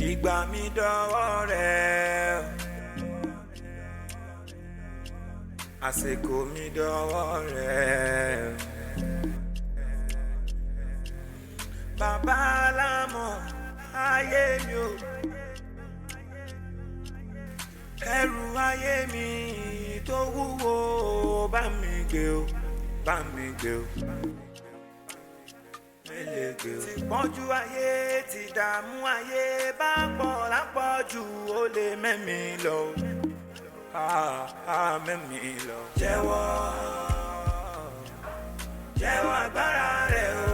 ìgbà mi dọ́wọ́ rẹ̀ àsìkò mi dọ́wọ́ rẹ̀ bàbá alámọ̀ ayé mi o ẹrù ayé mi tó wúwo bá mi gbé o bá mi gbé o ti pọ́njú ayé ti dààmú ayé bá pọ̀ lápọ̀jù ó lè mẹ́mi lọ mẹ́mi lọ. jẹ́wọ́ agbára rẹ̀ o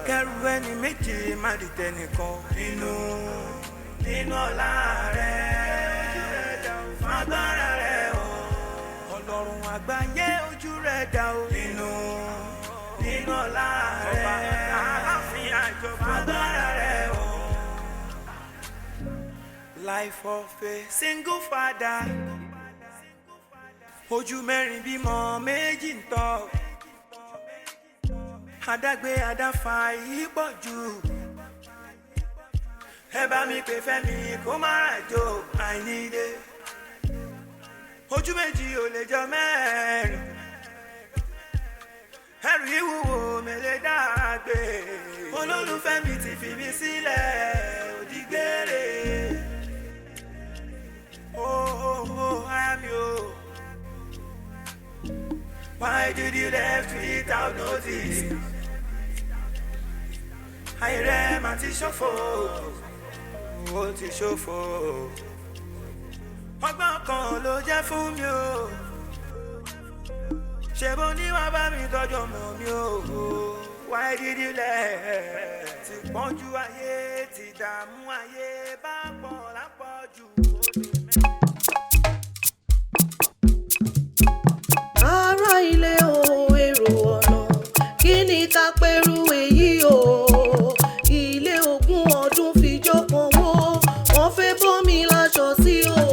kẹ́rù ẹni méjì má di tẹnìkan nínú ọlá rẹ̀ fagbára rẹ̀ o ọlọ́run àgbáyé ojú rẹ̀ dá o nínú ọlá rẹ̀ ààfin àjọba agbára rẹ̀ o. Life of a single father ojú mẹ́rin bímọ méjì ń tọ́ adágbé adáfa yìí pọ̀ jù ẹ bá mi pè Fẹ́mi kó má ràjò àìníde ojú méjì ò lè jọ mẹ́rin ẹrù ìwúwo mẹ́lẹ́ dàgbé olólùfẹ́ mi ti fi mi sílẹ̀ òdìgbére ayami o. Why did you left without notice? Ayẹrẹ ma ti ṣòfò, ó ti ṣòfò. Ọgbọ́n kan ló jẹ́ fún mi o. Ṣé bó ní wàá bá mi tọ́jú ọmọ mi o? Why did you left? Ti pọ́njú ayé, ti dààmú ayé, bá pọ̀ lápọ̀jù. Ará ilé o èrò ọ̀nà kí ni ká pẹ̀rù èyí o ilé ogún ọdún fi jókòó wó wọ́n fẹ́ bómi láṣọ sí o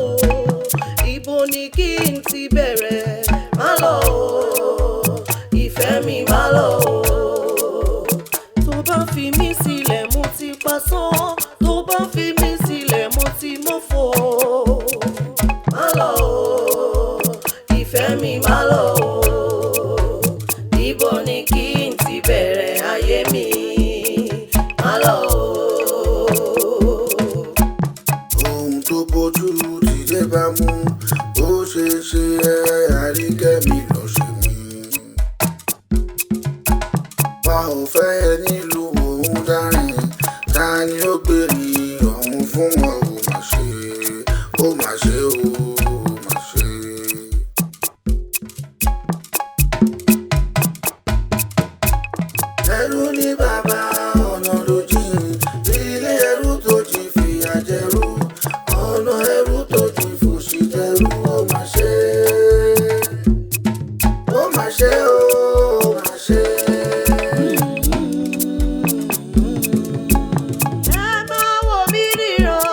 ibo ni kí n ti bẹ̀rẹ̀ má lọ o ìfẹ́ mi má lọ o tó bá fi mí sílẹ̀ mo ti pasán tó bá fi mí sílẹ̀ mo ti mọ́fọ́ má lọ o ìfẹ́ mi má lọ o ibo ni kí n ti bẹ̀rẹ̀ ayé mi má lọ o. ohun tó bójú ti dé bá mú ó ṣe ṣe àríkẹ́mi lọ ṣe mí. wa ò fẹ́ ẹ nílùú òun dárin ta ni ó gbèrè ọ̀hún fún wọn ò mà ṣe ó mà ṣe ó mà ṣe. ẹrú ní bàbá ọ̀nà ló jìn ilé ẹrú tó jí fìyà jẹrú ọ̀nà ẹrú tó jí fòṣì jẹrú ó mà ṣe ó mà ṣe ó mà ṣe. Ẹ máa wò mí níran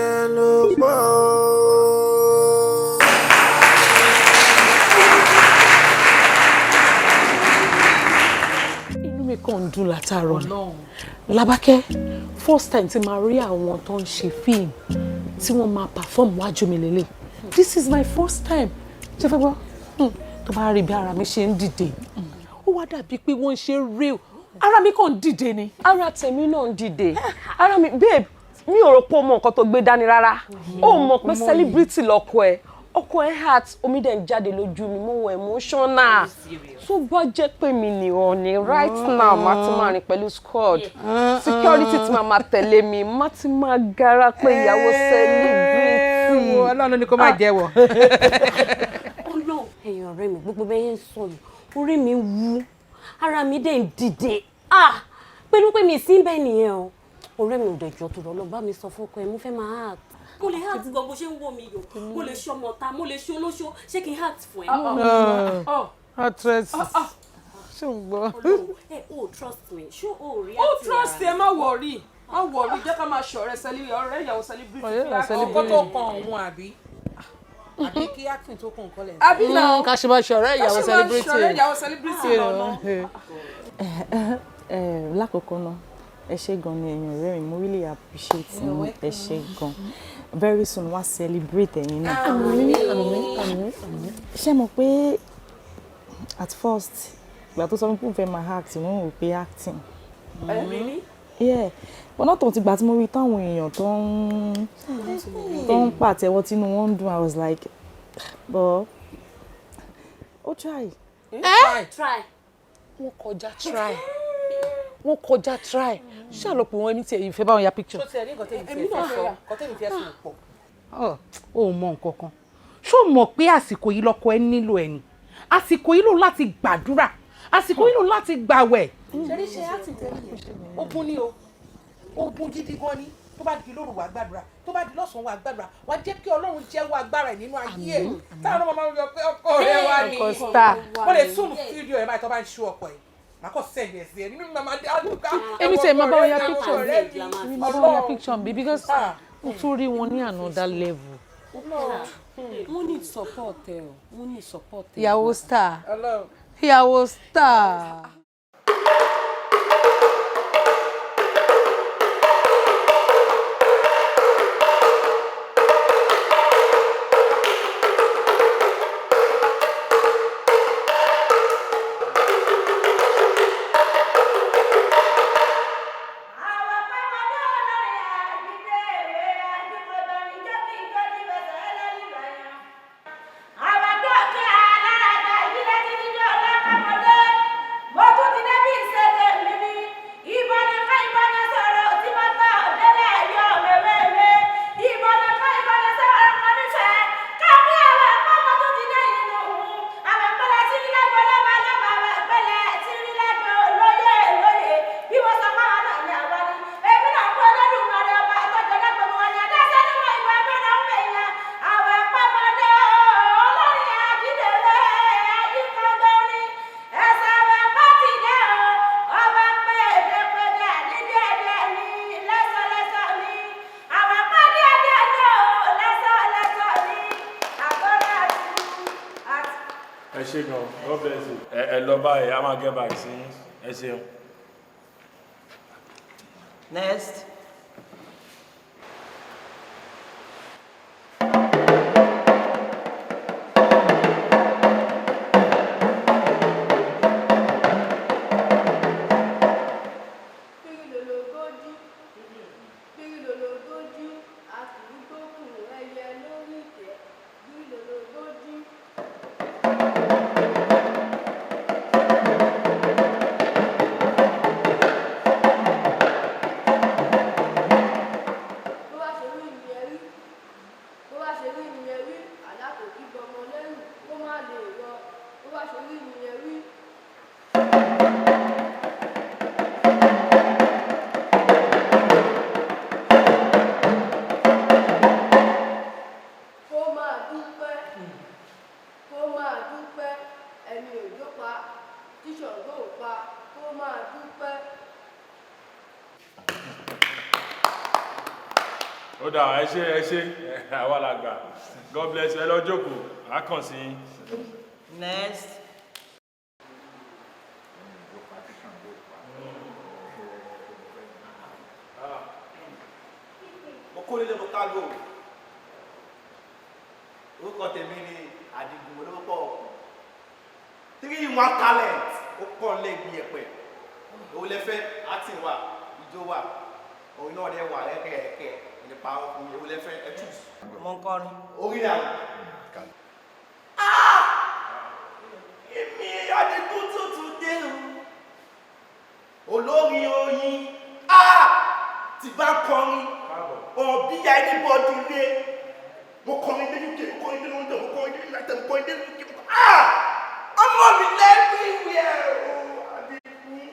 yẹn ló pọ̀. Inú mi kàn ń dùn látàárọ̀ ni. Lábákẹ́, first time tí màá rí àwọn tó ń ṣe fíìmù tí wọ́n máa perform wájú mi lélẹ̀. This is my first time. Ṣé fẹ́ gbọ́? Tó bá rí bí ara mi ṣe ń dìde. Ó wá dàbí pé wọ́n ń ṣe real. Ara mi kàn ń dìde ni. Ara tèmi náà ń dìde. Ara mi, babe, mi ò rò pé o mọ nǹkan tó gbé dání rárá. O mọ̀ pé celebrity lọ́kọ ẹ̀. Ọkọ ẹ̀ heart omi dẹ̀ ń jáde lójú mi, mo wọ emotional. Tó bá jẹ́ pé mi nìran ni right now má ti máa rìn pẹ̀lú squad. Security ti máa tẹ̀lé mi, má ti máa gara pé ìyàwó celebrity. Ọlọ́run ni kó má jẹ́wọ́. Ọlọ́run, ẹ̀yin ọ̀rẹ́ mi, gbogbo bẹ́ẹ̀ ń sọ yìí, orí mi wú, ara mi dẹ̀ ń dìde. Pẹ̀lú pé mi sí bẹ́ẹ̀ nìyẹn o. Ọ̀rẹ́ mi ò dẹ̀jọ́ tó lọ bá mi sọ fọ́kọ ẹ̀, mo fẹ́ máa act. Mo lè act gan bó ṣe ń wò mí yò, mo lè ṣe ọmọ ta, mo lè ṣe olóṣó, ṣé kí n act fún ẹ? Actress. Ṣé ń gbọ́? Ẹ ò trust me, ṣé o rí àti ó trust ẹ má worry jẹ́ ká máa ṣọ̀rẹ́ ọ̀rẹ́ ìyàwó celebrity ọkọ tó kàn òun àbí kí acting tó kàn kọ́lẹ̀. àbí náà ká ṣe máa ṣọ̀rẹ́ ìyàwó celebrity. ṣọ̀rẹ́ ìyàwó celebrity lọ́nà. Lákòókò náà ẹ ṣé gan ni ẹ̀yin ọ̀rẹ́ mi, mo really appreciate yín, ẹ ṣé gan. Very soon wá celebrate ẹ̀yin náà. Àmín. Ṣé mọ̀ pé at first ìgbà tó sọ pé òun fẹ́ máa act wọ́n rò pé acting. Yeah, but not until ìgbà tí mo rí táwọn èèyàn tó ń pàtẹ́wọ́ tínú wọn ń dùn, I was like, but ó try. Try. Wọ́n kọjá try. Ṣé àlọ́pọ̀ wọn ní tí ẹ̀yin fẹ́ bá wọn ya picture? ṣó ti ẹ̀ ní nǹkan tẹ́mi fẹ́ sùn pọ̀. Ó mọ nǹkan kan. Ṣó mọ̀ pé àsìkò yìí lọ́kọ ẹ nílò ẹni? Àsìkò yìí ló láti gbàdúrà. Àsìkò yìí ló láti gbàwẹ̀. ṣe àti tẹ́lẹ̀ ogun ni o ogun gidi gan ni tó bá di lóru wà gbàdúrà tó bá di lọ́sàn-án wà gbàdúrà wà jẹ́ kí Ọlọ́run jẹ́wọ́ agbára ẹ̀ nínú ayé ẹ̀ táwọn ọmọ máa ń yọ pé ọkọ rẹ wà ní wọ́n lè tún fídíò ẹ̀ báyìí tó bá ń ṣú ọkọ ẹ̀ má kọ́ sẹ́yìn ẹ̀sìn ẹ̀ nínú màmá dé àdúgbò. Èmi tẹ̀ máa bá wọn ya picture mi. Máa bá wọn ya picture mi because mo tún rí wọn ní another level. Mo need support ẹ o. Mo need support ẹ. Ìyàwó star. God bless you. Ẹ lọ báyìí, a máa get back sí ẹ ṣeun. Next. dà ẹ ṣé àwa la gbà. God bless you. Ẹ lọ jókòó. A kàn sí yín. Next. Okòólé mo kágò. Orúkọ tèmi ni Àdìgún olówó 3-in-1 talent. Ó kọ́ lẹ́gbẹ̀ẹ́ ẹ̀pẹ̀. Owó lẹ́fẹ́, acting wà, ijó wà. Òun náà dẹ̀ wà lẹ́kẹ̀ẹ́kẹ́. Nípa ọkùnrin owó lẹ́fẹ́ ẹ choose. Mo ń kọrin. Orí náà. Èmi Àdìgún tuntun dé o. Olórin oyin. Tí bá kọrin. Bí ya anybody lé. Mo kọrin dé UK, mo kọrin dé London, mo kọrin dé United, mo kọrin dé UK. Ọmọ mi everywhere o. Àdìgún.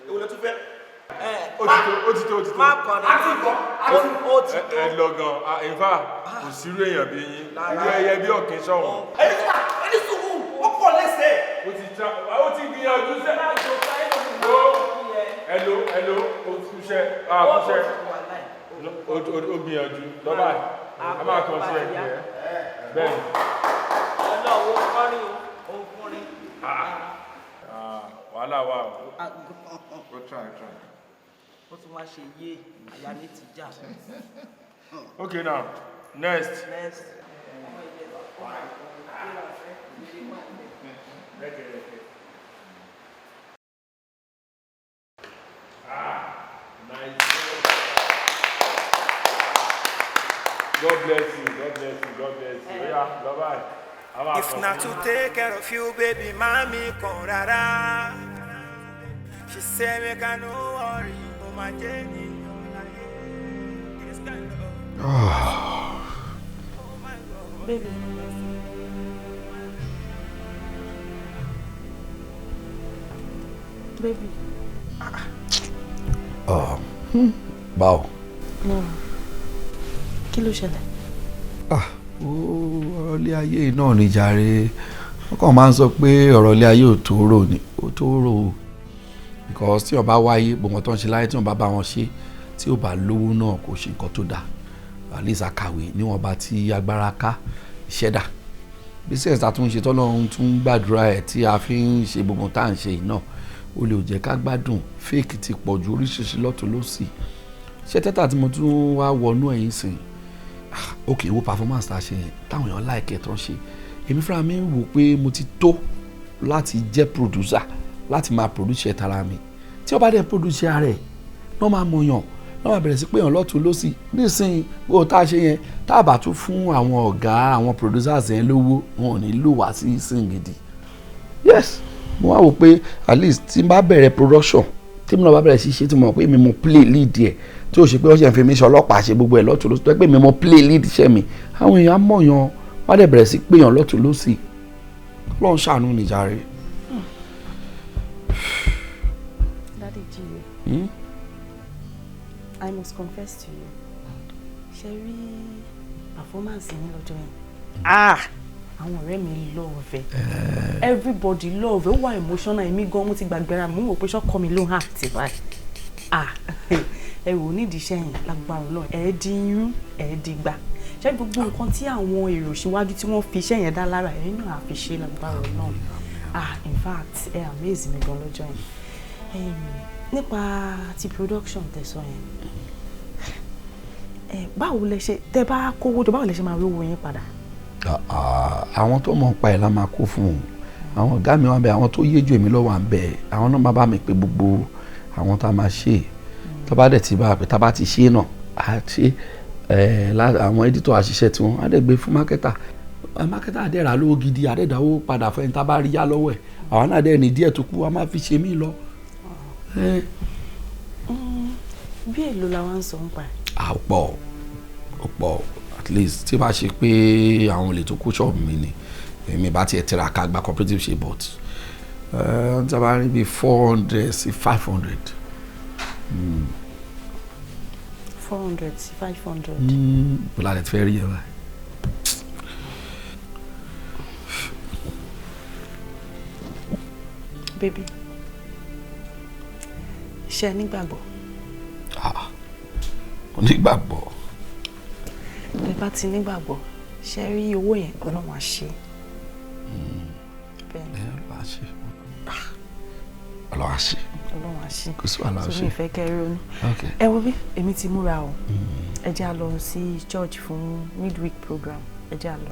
Èwo ló tún fẹ́? Ó ti tó. Má kọrin. Ó ti tó. Ẹ lọ gan. In fact, kò sírú èèyàn bí yín. Irú ẹyẹ bí ọ̀kín sọ̀rọ̀. Ẹni sùúrù, ó pọ̀ lẹ́sẹ̀. Ó ti gbìyànjú sẹ́. Hello, ó túṣẹ́. Ó gbìyànjú. Lọ́ba ẹ̀. A máa kàn sí ẹ̀gbẹ́. Bẹ́ẹ̀ni. Ọlọ́wọ́ kọrin o, kọrin. Wàhálà wà o. Ó try. Ó tún wá ṣe yé àyà mi ti já. Okay now, next. Nice. God bless you. Yeah, bye-bye. If not to take care of you, baby, mommy, come rara. She said, make I no worry, oh my Jenny. Baby. Baby. Báwo. No. Kí ló ṣẹlẹ̀? Ọ̀rọ̀ ilé ayé náà ni jàre. Wọ́n kàn máa ń sọ pé ọ̀rọ̀ ilé ayé ò tó rò ni. Ó tó rò. Because tí ó bá wáyé gbogbo tó ń ṣe láyé tí wọ́n bá wọn ṣe tí ó bá lówó náà kò ṣe nǹkan tó dáa. At least akàwé níwọ̀n bá tí agbára ká iṣẹ́ dà. Business tá tún ṣe tọ́lọ́run tún gbàdúrà ẹ̀ tí a fi ń ṣe gbogbo tá à ń ṣe yìí náà. Ó lè jẹ́ ká gbádùn fake ti pọ̀ ju oríṣiríṣi lọ́tún lọ́sì. Ṣé tẹ́tà tí mo tún wá wọnú ẹ̀yìn sìn? Ok, wo performance tá a ṣe yẹn táwọn èèyàn like ẹ̀ tó ń ṣe. Èmi fúnra mi wò pé mo ti tó láti jẹ́ producer láti máa produce ẹ̀ tara mi. Tí ó bá dẹ̀ produce ara ẹ̀ náà máa mọ̀yàn náà máa bẹ̀rẹ̀ sí pé èèyàn lọ́tún lọ́sì. Nísìnyí wo tá a ṣe yẹn tá a bá tún fún àwọn ọ̀gá àwọn producers yẹn lówó wọn ò ní lò wá sí sìn gidi. Yes, mo wá wò pé at least tí n bá bẹ̀rẹ̀ production tí mo náà bá bẹ̀rẹ̀ sí ṣe tí mo mọ̀ pé mi mo play lead ẹ̀ tí ó ṣe pé ó ṣe ń fi mí ṣe ọlọ́pàá ṣe gbogbo ẹ̀ lọ́tún lọ́sì tó pé mi mo play lead iṣẹ́ mi àwọn èèyàn mọ̀yàn wọ́n á dẹ̀ bẹ̀rẹ̀ sí pé èèyàn lọ́tún lọ́sì lọ́n ṣàánú nìjà rẹ̀. Daddy G, I must confess to you. Ṣé rí performance yẹn lọ́jọ́ yẹn? Àwọn ọ̀rẹ́ mi love ẹ̀. Everybody love ẹ̀. Ó wà emotional èmi gan mo ti gbàgbéra mo wò pé ṣọ́kọ mi ló ń act báyìí. Ẹ wò nídìí iṣẹ́ yẹn lágbára Ọlọ́run ẹ̀ di irun ẹ̀ di gbà. Ṣé gbogbo nǹkan tí àwọn èrò síwájú tí wọ́n fi iṣẹ́ yẹn dá lára ẹ̀yin náà á fi ṣe lágbára Ọlọ́run. In fact ẹ amaze mi gan lọ́jọ́ yẹn. Nípa ti production tẹ̀sán yẹn. Báwo lẹ ṣe tẹ bá kówó jọ báwo lẹ ṣe máa rí owó yín padà? Àwọn tó mọ̀ ń pa ẹ̀ la máa kó fún un. Àwọn ọ̀gá mi wà ń bẹ àwọn tó yéjú èmi lọ́wọ́ à ń bẹ àwọn náà máa bá mi pé gbogbo àwọn tá a máa ṣe tó bá dẹ̀ ti bá a pé tá a bá ti ṣe náà a ṣe àwọn editor àṣìṣe tí wọ́n á dẹ̀ gbé fún marketer àdẹ́rà lówó gidi àdẹ́dáwó padà fún ẹni tá a bá rí yá lọ́wọ́ ẹ̀ àwọn náà dẹ̀ ní díẹ̀ tó kú a máa fi ṣe mí lọ. Bí èlò làwọn ń sọ ń pa ẹ̀? Ọ̀pọ̀ at least tí bá ṣe pé àwọn olè tó kó ṣọ́ọ̀bù mi ni èmi bá tiẹ̀ tiraka gba cooperative ṣe but tí a bá rí bí 400 sí 500. 400 sí 500. Bọ́lá rẹ̀ ti fẹ́ rí ẹ báyìí. Baby, ṣé ẹ nígbàgbọ́? Onígbàgbọ́. Ẹ bá ti nígbàgbọ́, ṣe rí owó yẹn Ọlọ́run á ṣe. Bẹ́ẹ̀ni. Ọlọ́run á ṣe. Ọlọ́run á ṣe. Ọlọ́run á ṣe. Kò sí wàhálà ṣe. So mi fẹ́ kẹ́ ronú. Ẹ wo bí èmi ti múra o. Ẹ jẹ́ a lọ sí church fún midweek program. Ẹ jẹ́ a lọ.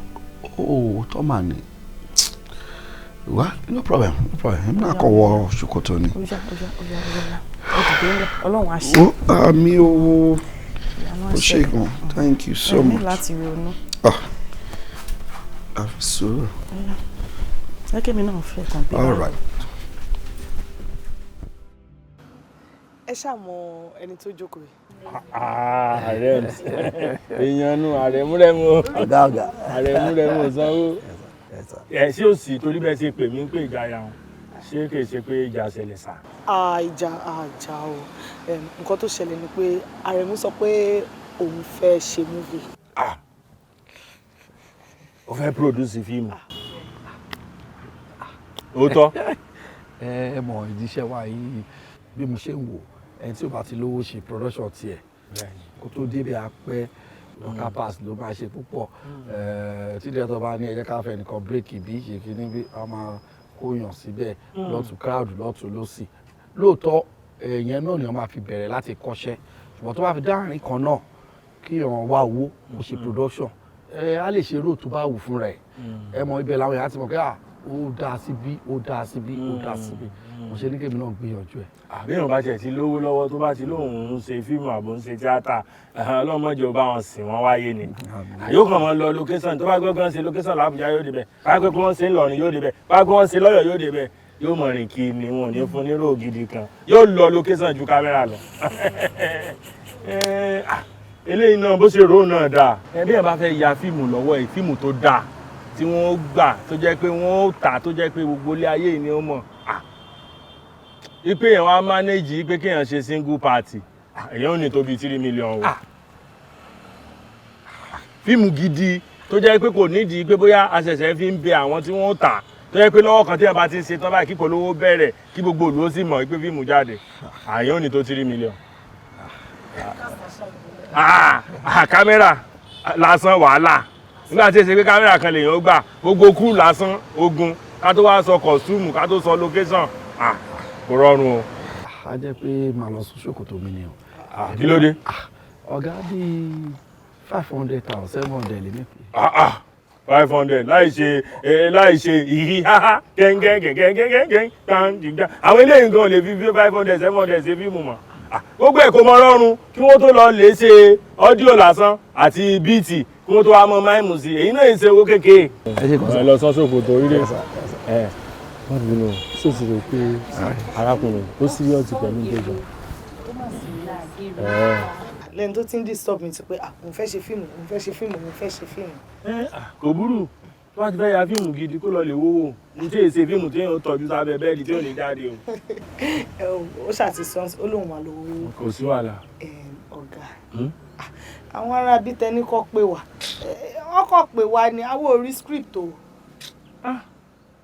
Oh, Tọ́mà ni. Well, no problem. Èmi náà kọ̀ wọ ṣòkòtò ni. Oya. Ẹ dìde ńlẹ̀. Ọlọ́run á ṣe. Àmì o. Ó ṣe gan. Thank you so much. Ẹ ní láti ronú. Àfi sùúrù. Ẹ kí mi náà fẹ́ kàn bí. All right. Ẹ ṣàmọ ẹni tó jókòó yìí. Ààrẹ èèyàn nu ààrẹ múrẹ́mú. Ọ̀gá. Ààrẹ múrẹ́mú sanwó. Ṣé ò sí torí bẹ́ẹ̀ ṣe pè mí pé ìjà ya wọn? Ṣé kìí ṣe pé ìjà ṣẹlẹ̀ sá? Ìjà o. Nǹkan tó ṣẹlẹ̀ ni pé Àrẹ̀mú sọ pé òun fẹ́ ṣe múvì. Ó fẹ́ pòdúsì fíìmù. Òótọ́. Ẹ mọ̀ ìdíṣẹ́ wa yìí bí mo ṣe ń wò ẹni tí ó bá ti lówó ṣe production tiẹ̀ kó tó débẹ̀ apẹ́ local pass ló máa ṣe púpọ̀ tí dẹ́tọ̀ bá ní ẹ jẹ́ ká fẹ́ nìkan bírèkì bí ṣe kí níbi a máa kóyàn síbẹ̀ lọ́tún crowd lọ́tún lọ́sì lóòótọ́ ẹ̀yẹn náà ni wọ́n máa fi bẹ̀rẹ̀ láti kọ́ṣẹ́ ṣùgbọ́n tó bá fi dáhùn kan náà kí wọ́n wá owó kó ṣe production a lè ṣe róòtú bá wù fún rẹ̀ ẹ mọ ibẹ̀ làwọn èèyàn ti mọ̀ pé ó dáa síbí ó dáa síbí ó dáa síbí mo ṣe ní kébì náà gbìyànjú ẹ̀. Àbíyàn bá tiẹ̀ ti lówó lọ́wọ́ tó bá ti lóun ń ṣe fíìmù àbò ń ṣe tíátà ọlọ́mọdé ò bá wọn sìn wọ́n wáyé ni. Yóò kàn wọ́n lọ location tó bá gbọ́ kán ṣe location l'Àbújá yóò débẹ̀ bá gbé kí wọ́n ṣe ńlọrin yóò débẹ̀ bá gbé wọ́n ṣe lọ́yọ̀ yóò débẹ̀ yóò mọ̀ rìn kí ni wọn ò ní fún nírò gidi kan yóò lọ location ju kámẹ́rà lọ. Eléyìí náà bó ṣe rò náà dáa bí ẹ bá fẹ́ ya fíìmù lọ́wọ́ ẹ̀ fíìmù tó dáa tí wọ́n gbà tó jẹ́ pé wọ́n ó tà tó jẹ́ pé gbogbo ilé ayé yìí ni ó mọ̀ ipe yẹn wá manage pé kéèyàn ṣe single party èèyàn ò ní tó bí 3 million o fíìmù gidi tó jẹ́ pé kò nídìí pé bóyá àṣẹ̀ṣẹ̀ fi ń bẹ àwọn tí wọ́n tà tó jẹ́ pé lọ́wọ́ kan tí ẹ bá ti ń ṣe tán báyìí kíkọ́ lówó bẹ̀rẹ̀ kí gbogbo òlú ó sì mọ̀ pé fíìmù jáde èèyàn ò ní tó 3 million kámẹ́rà lásán wàhálà nígbà tí ẹ ṣe pé kámẹ́rà kan lèèyàn ó gbà gbogbo kúrú lásán ogun ká tó wá sọ kọ̀stúmù ká tó sọ location kò rọrùn o. A jẹ́ pé màá lọ sún ṣòkòtò mi ni o. Kí ló dé? Ọ̀gá bíi 500,000 700 lè mí pé. 500 láì ṣe ìhí háhá gẹ́gẹ́gẹ́gẹ́gẹ́gẹ́ gbàǹdìgbà àwọn eléyìí gan lè fi 500 700 ṣe fíìmù mọ́. Gbogbo ẹ̀ kò mọ rọrùn kí wọ́n tó lọ lè ṣe ọ́díò lásán àti bíìtì kí wọ́n tó wá mọ máìmù sí èyí náà ṣe owó kékeré. Ẹ lọ sọ ṣòkòtò orílẹ̀ wọ́n bí nù ṣó ti rò pé arákùnrin ó síríọ̀tì pẹ̀lú ìgbẹ́jọ́. Lẹ́yìn tó ti ń disturb mi ti pé mo fẹ́ ṣe fíìmù. Kò burú tó bá ti fẹ́ ya fíìmù gidi kó lọ lè wówó ní tí èsè fíìmù tí yóò tọ́jú sábẹ́ bẹ́ẹ̀dì tí yóò ní jáde o. Ó ṣàti sọ́n ó lóun wà lówó. Kò sí wàhálà. Ọ̀gá àwọn ará bíi tẹni kọ́ pé wà ọkọ̀ pé wà ní àwọn orí script o.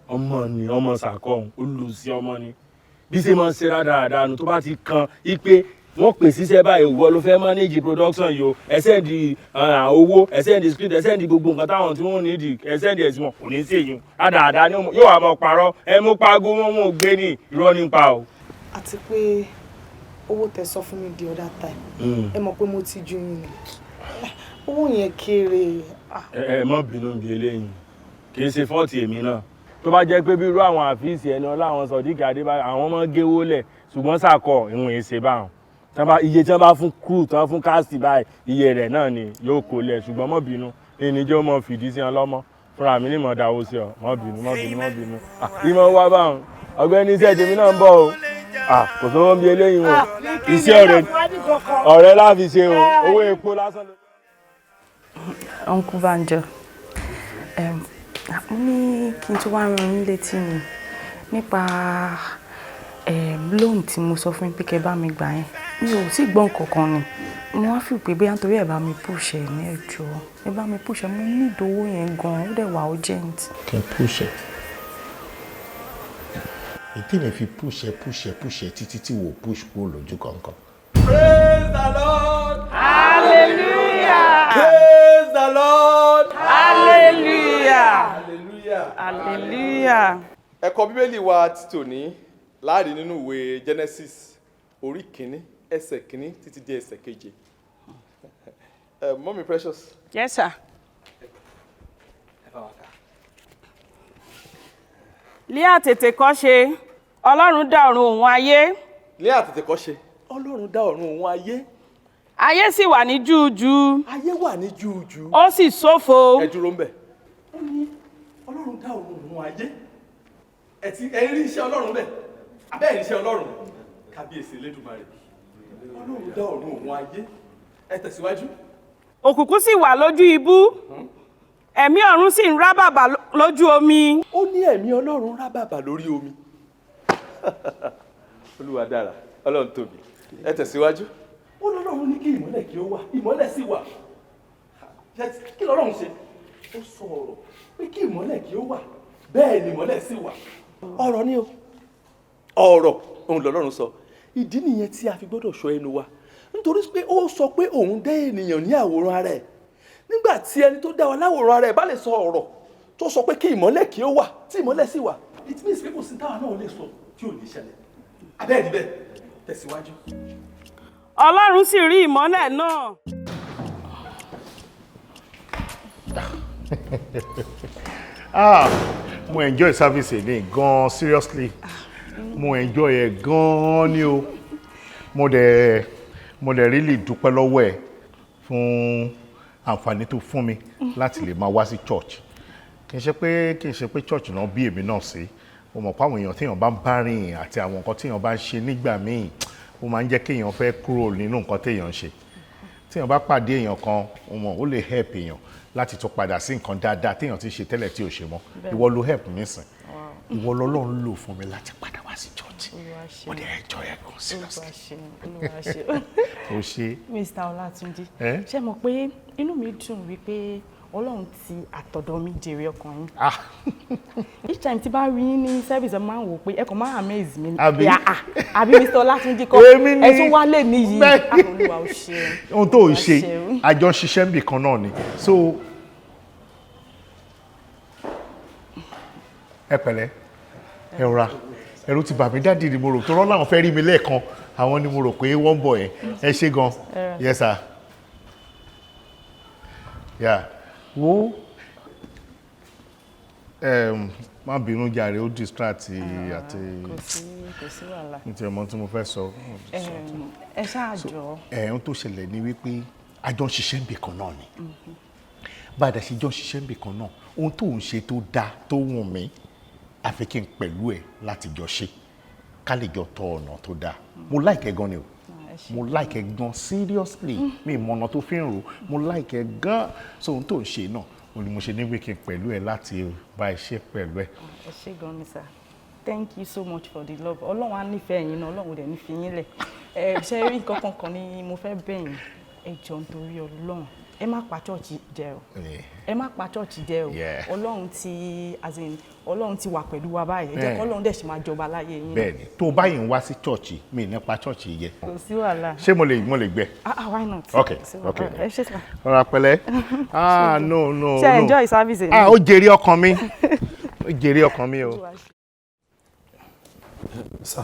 Ọmọ ni ọmọ sàkọ̀hún olùsí ọmọ ni bí ṣe máa ń ṣe rádaràdà nu tó bá ti kan ipe wọ́n pè síṣẹ́ báyìí òwò ló fẹ́ manage production yìí o ẹsẹ̀ di owó ẹsẹ̀ di script ẹsẹ̀ di gbogbo nǹkan táwọn tí wọ́n ní di ẹsẹ̀ di ẹ̀sìn wọn kò ní sí èyí rádaràdà ni yóò wá máa parọ́ ẹ mú paago wọn ò gbé ní irọ́ nípa o. Àti pé owó tẹ́ sọ fún mi the other time ẹ mọ̀ pé mo ti ju yín ni owó yẹn kéré. Ẹ má bínú bí eléyìí kì í ṣe fọ́ọ̀tì èmi náà tó bá jẹ́ pé bí irú àwọn àfíìsì ẹni ọláwọn Sodiq Adébáyọ̀ àwọn ọmọ géwó lẹ̀ ṣùgbọ́n sàkọ̀ ìwọ̀n èsè báwọn iye tí wọ́n bá fún crew tí wọ́n fún káàsì báyìí iye rẹ̀ náà ni yóò kó lẹ̀ ṣùgbọ́n mọ́ bínú ìníjọ́ mọ́ fìdí sí wọn lọ́mọ fúnra mi ní mọ̀ dáwó sí ọ mọ́ bínú ìmọ̀ wá báwọn ọ̀gbẹ́ni iṣẹ́ tèmi náà ń bọ̀ o kò sówó ń bí eléyìí wọn iṣẹ́ ọ̀rẹ́ láfi ṣe o owó epo lásán. Uncle Banjo mo ní kí n tó wá rán yín létí ni nípa loan tí mo sọ fún yín pé kẹ́ bá mi gbà yẹn mi ò tí gbọ́n kankan ni mo wá fi pé bóyá nítorí ẹ̀ bá mi push ẹ̀ ní ẹ̀jọ́ ẹ bá mi push ẹ̀ mo ní ìdówó yẹn gan-an ó dẹ̀ wà urgent. kẹ́ push ẹ̀ ètí mi fi push ẹ̀ títí tí wò push kúrò lójú kankan. Praise the Lord. hallelujah. Ẹ̀kọ́ Bíbélì wa ti tòní láàrin nínú ìwé Genesis orí kìíní ẹsẹ̀ kìíní títí dé ẹsẹ̀ keje. Mommy Precious. Yes, sir. Ní àtètèkọ́ṣe, Ọlọ́run dá ọ̀run òun ayé. Ní àtètèkọ́ṣe, Ọlọ́run dá ọ̀run òun ayé. Ayé sì wà ní júújú. Ayé wà ní júújú. Ó sì ṣófo. Ẹ dúró ńbẹ̀. Ó ní Ọlọ́run dá ọ̀run òun ayé. Ẹ rí iṣẹ́ Ọlọ́run bẹ̀. Abẹ́ ẹ̀ rí iṣẹ́ Ọlọ́run. Kábíyèsí Elédùmarè. Ọlọ́run dá ọ̀run òun ayé. Ẹ tẹ̀síwájú. Òkùnkùn sì wà lójú ibú. Ẹ̀mí ọ̀run sì ń rábàbà lójú omi. Ó ní ẹ̀mí Ọlọ́run rábàbà lórí omi. Olúwa dára, Ọlọ́run tóbi. Ẹ tẹ̀síwájú. Ó lọ́lọ́run ní kí ìmọ́lẹ̀ kí ó wà, ìmọ́lẹ̀ sì wà. Kí lọ́lọ́run ṣe? Ó sọ ọ̀rọ̀ pé kí ìmọ́lẹ̀ kí ó wà, bẹ́ẹ̀ ni ìmọ́lẹ̀ sì wà. Ọ̀rọ̀ ni o. Ọ̀rọ̀ òun lọ́lọ́run sọ. Ìdí nìyẹn tí a fi gbọ́dọ̀ ṣọ́ ẹnu wa. Nítorí pé ó sọ pé òun dá ènìyàn ní àwòrán ara ẹ̀. Nígbà tí ẹni tó dá wa láwòrán ara ẹ̀ bá lè sọ ọ̀rọ̀ tó sọ pé kí ìmọ́lẹ̀ kí ó wà, tí ìmọ́lẹ̀ sì wà, it means pé kò sí táwa náà lè sọ tí ò ní ṣẹlẹ̀. Abẹ́ẹ̀ níbẹ̀, tẹ̀síwájú. Ọlọ́run sì rí ìmọ́lẹ̀ náà. Mo enjoy service ní gan seriously. Mo enjoy ẹ gan ni o. Mo dẹ̀ really dúpẹ́ lọ́wọ́ ẹ fún àǹfààní tó fún mi láti lè máa wá sí church. Kì í ṣe pé church náà bí èmi náà sí. Mo mọ̀ pé àwọn èèyàn téèyàn bá ń bá rìn àti àwọn nǹkan téèyàn bá ń ṣe nígbà míì ó máa ń jẹ́ kéèyàn fẹ́ kúrò nínú nǹkan téèyàn ń ṣe. Téèyàn bá pàdé èèyàn kan ó lè help èèyàn láti tún padà sí nǹkan dáadáa téèyàn ti ṣe tẹ́lẹ̀ tí ò ṣe mọ́. Ìwọ ló help mi sìn. Ìwọ lọ́lọ́run lò fún mi láti padà wá sí church. Mo dẹ̀ enjoy ẹ̀ gan seriously. O ṣe. Mr. Olatunji, ṣé mọ̀ pé inú mi dùn wípé Ọlọ́run ti àtọ̀dọ̀ mi jèrè ọkàn yín. Each time tí bá rí yín ní service ẹ máa ń wò pé ẹ kàn máa amaze mi. Àbí Mr. Olatunji kọ́ ẹ tún wá lè mí yìí. Olúwa ò ṣe. Ohun tó ń ṣe àjọ ṣiṣẹ́ níbì kan náà ni. So ẹ pẹ̀lẹ́ ẹ rọra ẹ̀rù ti bà mí dáàdì ni mo rò tó rán láwọn fẹ́ rí mi lẹ́ẹ̀kan àwọn ni mo rò pé wọ́n ń bọ̀ ẹ ṣé gan. Yes sir. Yeah. Wo má bínú jàre ó distract àti kò sí wàhálà. nítorí ọmọ tí mo fẹ́ sọ. Ẹ ṣáàjọ. Ohun tó ṣẹlẹ̀ ni wípé àjọ ń ṣiṣẹ́ níbì kan náà ni bá a dà ṣe jọ ń ṣiṣẹ́ níbì kan náà ohun tó ń ṣe tó dáa tó wùn mí àfi kí n pẹ̀lú ẹ̀ láti jọ ṣe ká lè jọ tọ ọ̀nà tó dáa. Mo like ẹ gan ni o. Mo like ẹ gan seriously. Mi mọ ọ̀nà tó fi ń rò. Mo like ẹ gan. So ohun tó ń ṣe náà o ni mo ṣe ní wíkìn pẹ̀lú ẹ láti bá ẹ ṣe pẹ̀lú ẹ. Ẹ ṣé gan ni sir. Thank you so much for the love. Ọlọ́run á nífẹ̀ẹ́ yín náà, Ọlọ́run dẹ̀ ní fi yín lẹ̀. Ṣé rí nǹkan kankan ni mo fẹ́ bẹ̀ yín. Ẹ jọ̀ọ́ nítorí Ọlọ́run. Ẹ má pa church jẹ o. Ẹ má pa church jẹ o. Ọlọ́run ti wà pẹ̀lú wa báyìí. Ẹ jẹ́ kó Ọlọ́run dẹ̀ sì máa jọba láyé yín. Bẹ́ẹ̀ni, tó báyìí ń wá sí church mi ní pa church yẹ. Kò sí wàhálà. Ṣé mo lè gbẹ? Why not? Okay. Ẹ ṣé sir. Ọ̀rọ̀ pẹ̀lẹ́. No. Ṣé enjoy service? Ó jèrè ọkàn mi. Ó jèrè ọkàn mi o. Sir,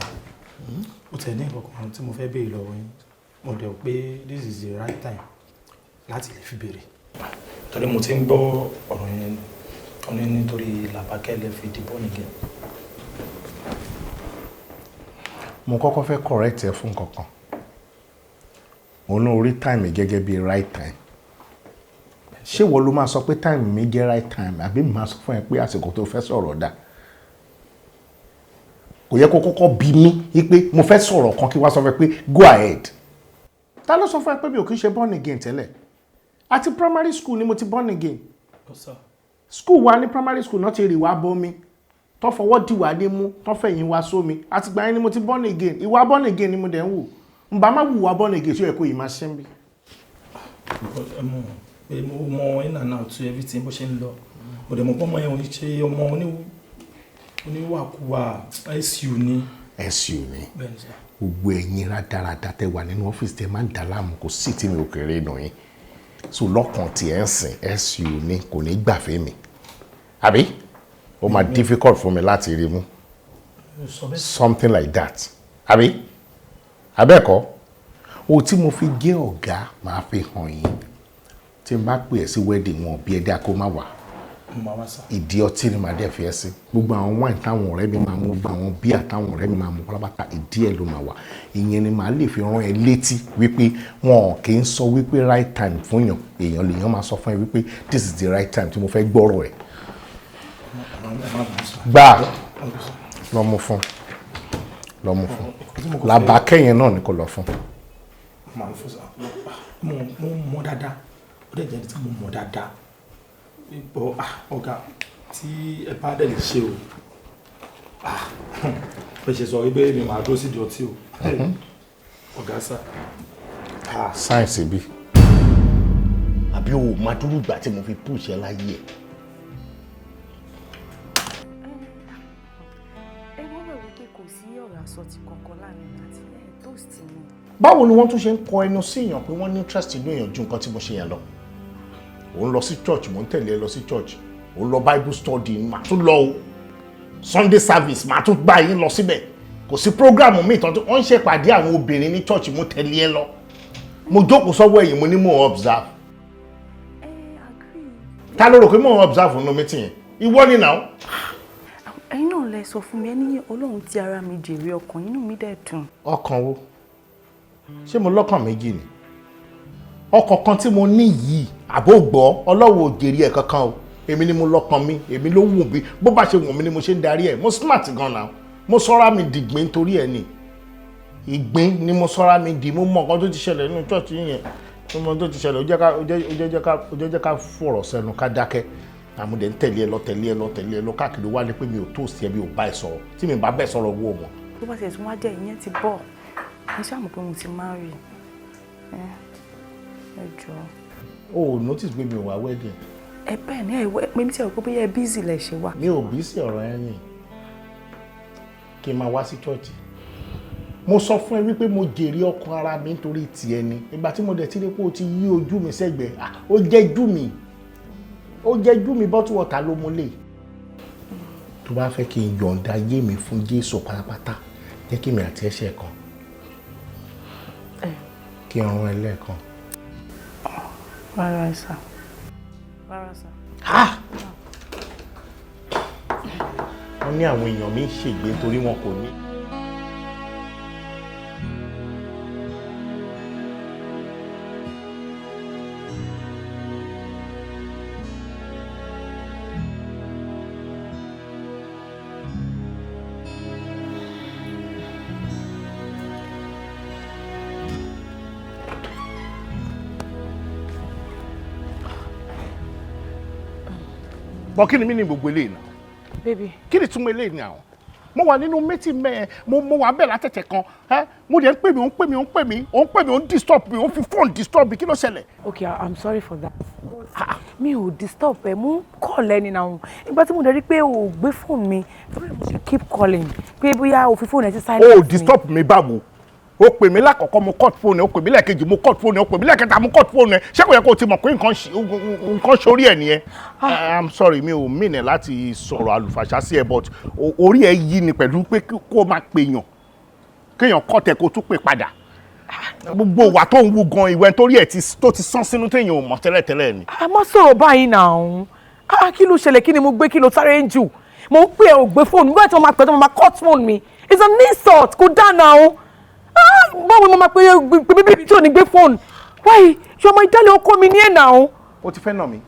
ó tẹ̀ ní nǹkan tí mo fẹ́ béèrè lọ́wọ́ yín. Mo dẹ̀ pé this is the right time láti lè fi béèrè. Torí mo ti ń gbọ́ ọ̀rọ̀ yẹn ọ̀nà nítorí Làbákẹ́ lè fi dìbò nìyẹn. Mo kọ́kọ́ fẹ́ correct ẹ fún kankan. Mo ní orí time gẹ́gẹ́ bí right time. Ṣé wọ́n ló máa sọ pé time mi jẹ́ right time àbí mi máa sọ fún ẹ pé àsìkò tó fẹ́ sọ̀rọ̀ dà? Kò yẹ kó kọ́kọ́ bí mi wípé mo fẹ́ sọ̀rọ̀ kan kí wá sọ fún ẹ pé go ahead. Ta ló sọ fún ẹ pé mi ò kí ń ṣe born again tẹ́lẹ̀? Àti primary school ni mo ti born again. School wa ní primary school náà ti rí wa bomi. Tó fọwọ́ dì wá dé mú, tó fẹ̀yìn wa sómi. Àti gbà yẹn ni mo ti born again. Ìwà born again ni mo dẹ̀ ń wò. Ǹbá má wù wá born again tí ó yẹ kó yìí máa ṣe ń bí. Mo mọ in and out to everything bó ṣe ń lọ. Mo dẹ̀ mọ̀ pé ọmọ yẹn ò ní ṣe ọmọ oníwàkuwà SU ni. SU ni. Gbogbo ẹ̀yin rádaràda tẹ wà nínú ọ́fíìsì tẹ máa ń dà láàmú kò sí tí mi ò kéré nù yín. So lọ́kàn tí ẹ ń sìn SU ni kò ní gbàfẹ́ mi. Àbí? ó máa difficult fún mi láti rí mú something like that àbí abẹ́ẹ̀kọ́ o tí mo fi gé ọ̀gá máa fi hàn yín tí n bá pè ẹ́ sí wedding wọn bí ẹ̀dá kó má wà ìdí ọtí ni màá dẹ̀ fi ẹ́ sí gbogbo àwọn wine táwọn ọ̀rẹ́ mi máa mú gbogbo àwọn bíà táwọn ọ̀rẹ́ mi máa mú pátápátá ìdí ẹ̀ ló máa wà ìyẹn ni màá lè fi rán ẹ létí wípé wọn kì í sọ wípé right time fún yàn èèyàn lèèyàn máa sọ fún ẹ wípé this is the right time tí mo fẹ́ gbọ́rọ̀ ẹ̀ gbà lọ mú fún làbákẹ́yìn náà ni kò lọ fún. mo mọ̀ dáadáa ó dẹ̀ jẹ́ tí mo mọ̀ dáadáa ipò ọ̀gá tí ẹ bá dẹ̀ lè ṣe o ẹ ṣe sọ wípé mi máa dúró sídìí ọtí o ọ̀gá sá. sáyẹ̀nsì bí àbí o máa dúró ìgbà tí mo fi push ẹ láyé ẹ. ẹ wọ́n mọ̀ wípé kò sí ọ̀rọ̀ àsọtì kankan láàrin àti toast ni. báwo ni wọ́n tún ṣe ń kọ ẹnu sí èèyàn pé wọ́n ní interest inú èèyàn ju nǹkan tí mo ṣe yẹn lọ ò ń lọ sí church mò ń tẹ̀lé ẹ lọ sí church ò ń lọ bible study màá tún lọ o sunday service màá tún gbà yín lọ síbẹ̀ kò sí program mi ìtọ́jú wọ́n ń ṣèpàdé àwọn obìnrin ní church mo tẹ̀lé ẹ lọ mo jókòó sọ́wọ́ ẹ̀yìn mo ní mò ń observe ta ló rò pé mò ń observe nínú meeting yẹn ìwọ ni náà. ẹ̀yin náà lẹ sọ fún mi ẹni Ọlọ́run tí ara mi jèrè ọkàn inú mi dẹ̀ dùn. ọkàn wo ṣé mo lọ́kàn méjì ni ọkàn kan tí mo ní yìí àbó gbọ́ Ọlọ́run ò jèrè ẹ̀ kankan o èmi ni mo lọ́kàn mi èmi ló wù mí bó bá ṣe wù mí ni mo ṣe ń darí ẹ̀ mo smart gan náà mo sọ́ra mi dìgbín nítorí ẹ̀ ni ìgbín ni mo sọ́ra mi dì mo mọ nǹkan tó ti ṣẹlẹ̀ nínú church yẹn mo mọ tó ti ṣẹlẹ̀ ó jẹ́ ká fọ̀rọ̀ sẹ́nu ká dákẹ́ àmúdẹ̀ ń tẹ̀lé ẹ lọ káàkiri wá ní pé mi ò tó sí ẹ bí ò bá ẹ sọ̀rọ̀ tí mi bá bẹ́ẹ̀ sọ̀rọ̀ wó mọ́. tó bá ṣe tún wá jẹ́ ìyẹn ti bọ̀ mo ṣàmù pé mo ti máa rí ẹ jọ. o notice pé mi ò wá wedding. ẹ bẹ́ẹ̀ ni ẹ pé mi ti rò pé bóyá ẹ busy lẹ ṣe wá. mi ò busy ọ̀rọ̀ ẹ ní kí n máa wá sí church mo sọ fún ẹ wípé mo jèrè ọkàn ara mi nítorí tiẹ̀ ni ìgbà tí mo dẹ̀ ti rí pé o ti yí ojú mi sẹ́gbẹ̀ẹ́ ó jẹ́ jú mi bottle water ló mú lè tó bá fẹ́ kí n yọ̀ǹda ayé mi fún Jésù pátápátá jẹ́ kí mi àti ẹ̀ṣẹ̀ kan kí n rán ẹ lẹ́ẹ̀kan. rárá sà. wọ́n ní àwọn èèyàn mi ń ṣègbé torí wọn kò ní. bọ́ kí ni mí ní gbogbo eléyìí náà. baby. kí ni túmọ̀ eléyìí náà mo wà nínú méjì mẹ́ẹ̀ mo wà bẹ́ẹ̀ látẹ̀tẹ̀ kan mo dẹ̀ ń pè mí ó ń disturb mi ó ń fi phone disturb mi kí ló ṣẹlẹ̀. okay I'm sorry for that. mi ò disturb ẹ mú call ẹni náà nígbà tí mo dẹ̀ rí pé o ò gbé phone mi keep calling pé bóyá o fi phone ẹ sí silent. o disturb mi báwo o pè mí lákọ̀ọ́kọ́ mo cut phone ẹ o pè mí lẹ́ẹ̀kejì mo cut phone ẹ o pè mí lẹ́ẹ̀kẹta mo cut phone ẹ ṣé kò yẹ kó o ti mọ̀ pé nǹkan sórí ẹ̀ nìyẹn. I'm sorry mi ò mean ẹ láti sọ̀rọ̀ àlùfàṣà sí ẹ but orí ẹ yí ni pẹ̀lú pé kó o máa pèèyàn kéèyàn cut ẹ kó o tún pè padà gbogbo wà tó ń wú gan ìwẹ̀ torí ẹ tó ti sán sínú téèyàn ò mọ̀ tẹ́lẹ̀tẹ́lẹ̀ ni. a má sọ̀rọ̀ báyìí náà kí ló ṣẹlẹ̀ kí ni mo gbé kí ló sáré ń jù mo ń pè ẹ́ ò gbé fóònù nígbà tí wọ́n máa pẹ́ tó máa cut phone mi it's an insult kò dáná o. báwo ni mo máa pe bíbí tí ò ní gbé fóònù wáyé ṣọmọ ìdálẹ̀ ọkọ mi ní ẹ̀ náà. o ti fẹ́ nà mí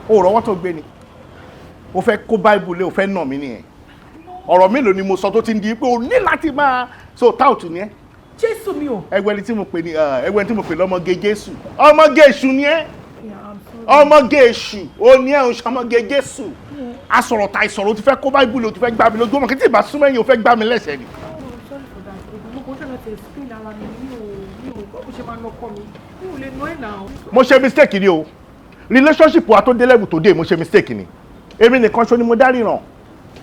o rọwọ́ tó gbé ni o fẹ́ kó báìbù lé o fẹ́ nà mí nìyẹn ọ̀rọ̀ mélòó ni mo sọ tó ti ń di pé o ní láti máa so táùtù ni ẹ. Jésù mi o. ẹgbẹ́ni tí mo pè ní ẹgbẹ́ni tí mo pè lọ́mọge Jésù ọmọge èṣù ni ẹ ọmọge èṣù o ní ẹ o ṣọmọge Jésù asọ̀rọ̀ ta ìsọ̀rọ̀ o ti fẹ́ kó báìbù lé o ti fẹ́ gbá mi lójú ọmọ kí tí ì bá súnmọ́ ẹ̀yìn o fẹ́ gbá mi lẹ́sẹ̀ ni. mo ṣe mistake ni o relationship wa tó dé level tó dé mo ṣe mistake ni èmi nìkan ṣo ni mo dárí ràn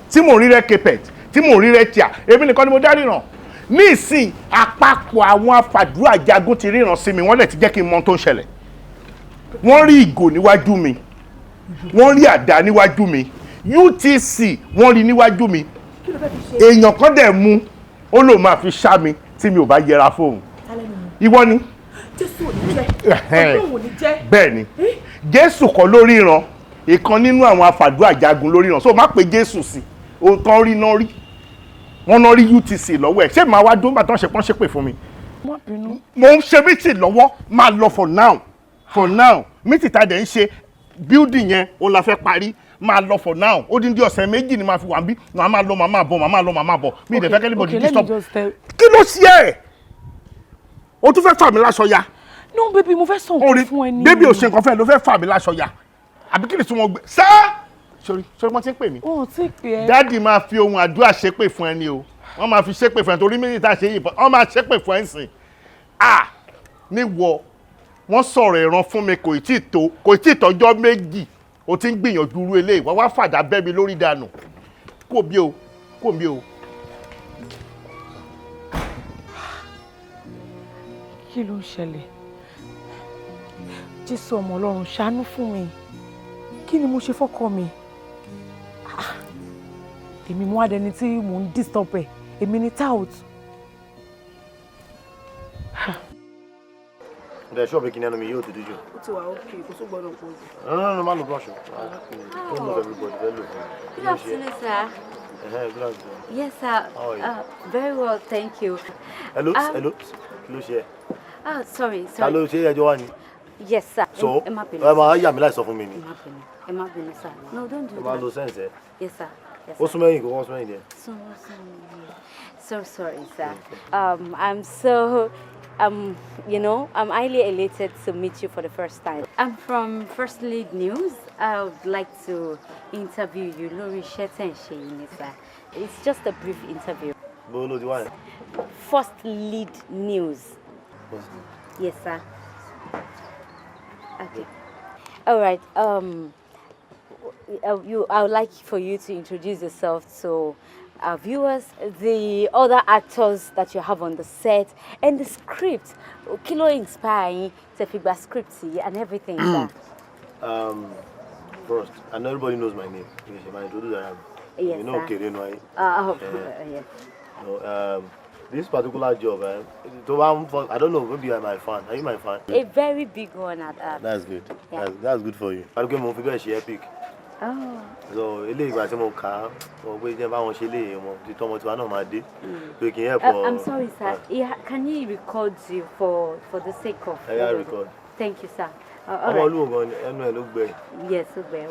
tí mò ń rí rẹ carpet tí mò ń rí rẹ tíà èmi nìkan ni mo dárí ràn ní ìsìn àpapọ̀ àwọn afàdúrà jagun ti ríran sí mi wọ́n lè ti jẹ́ kí n mọ tó ń ṣẹlẹ̀ wọ́n rí ìgò níwájú mi wọ́n rí àdá níwájú mi UTC wọ́n rí níwájú mi èèyàn kan dẹ̀ mú ó lò máa fi ṣá mi tí mi ò bá yẹra fóun ìwọ ni. Jésù ò ní jẹ́ Ọlọ́run ò ní jẹ́. bẹ́ẹ̀ ni Jésù kọ́ lórí ìran ìkan nínú àwọn afàdúrà jagun lórí ìran so má pe Jésù sí ohun tán rí náà rí wọ́n náà rí UTC lọ́wọ́ ẹ̀ ṣé màá wá dún bàtàn ṣe pọ́n ṣépè fún mi. mo ń ṣe mítì lọ́wọ́ máa lọ for now mítì tá a dẹ̀ ń ṣe building yẹn ó la fẹ́ parí máa lọ for now ó dín dín ọ̀sẹ̀ méjì ni máa fi wà ń bí màá máa lọ màá máa bọ̀ mi ì dẹ̀ fẹ́ kẹ́lẹ́ bọ̀ dídí stop kí ló ṣe ẹ̀ o tún fẹ́ fà mí láṣọ ya. no baby mo fẹ́ sọ nǹkan fún ẹ ní. baby ò ṣe nǹkan fẹ́ ló fẹ́ fà mí láṣọ ya àbí kí ni tí wọ́n gbé sá sori wọ́n ti ń pè mí. wọn ò tí ì pè ẹ́. dáàdì máa fi ohun àdúrà ṣépè fún ẹni o wọ́n máa fi ṣépè fún ẹ torí méjì tá a ṣe yìí wọ́n máa ṣépè fún ẹ sìn níwọ wọ́n sọ̀rọ̀ ìran fún mi kò tí ì tọ́jọ́ méjì o ti ń gbìyànjú irú eléyìí wọ́n wá fàdá bẹ́ mi lórí dànù kò bí o. kí ló ń ṣẹlẹ̀ Jésù ọmọ Ọlọ́run ṣàánú fún mi kí ni mo ṣe fọ́kọ mi èmi mú adẹni tí mò ń disturb ẹ̀ èmi ni tout. The shop making enemy you to do you. Ó ti wà okay, kò tó gbọ́dọ̀ pọ̀ jù. No, man, no brush. Don't know everybody. Good afternoon, sir. Good afternoon. Yes, sir. How are you? Very well, thank you. Hello. Hello, share. Sorry. Hello, share your one. Yes, sir. So, I'm like so for me. Emma, sir. No, don't do that. No sense, eh? Yes, sir. What's my So sorry, sir. I'm so... I'm highly elated to meet you for the first time. I'm from Firstlead News. I would like to interview you, Lori Shetan Sheini, sir. It's just a brief interview. Firstlead News. Yes, sir. Okay. All right. I would like for you to introduce yourself to our viewers, the other actors that you have on the set, and the script. Kilo inspiring, Tefigba script and everything. First, and everybody knows my name. Yes, you know, sir. okay, you know, yes. No, this particular job, I don't know, maybe I'm my fan. Are you my fan? A very big one at that. That's good. Yeah. That's good for you. I don't know if she epic. Oh. So, I'm sorry, sir. Can you record you for the sake of... I record. Thank you, sir. All right. Yes, okay.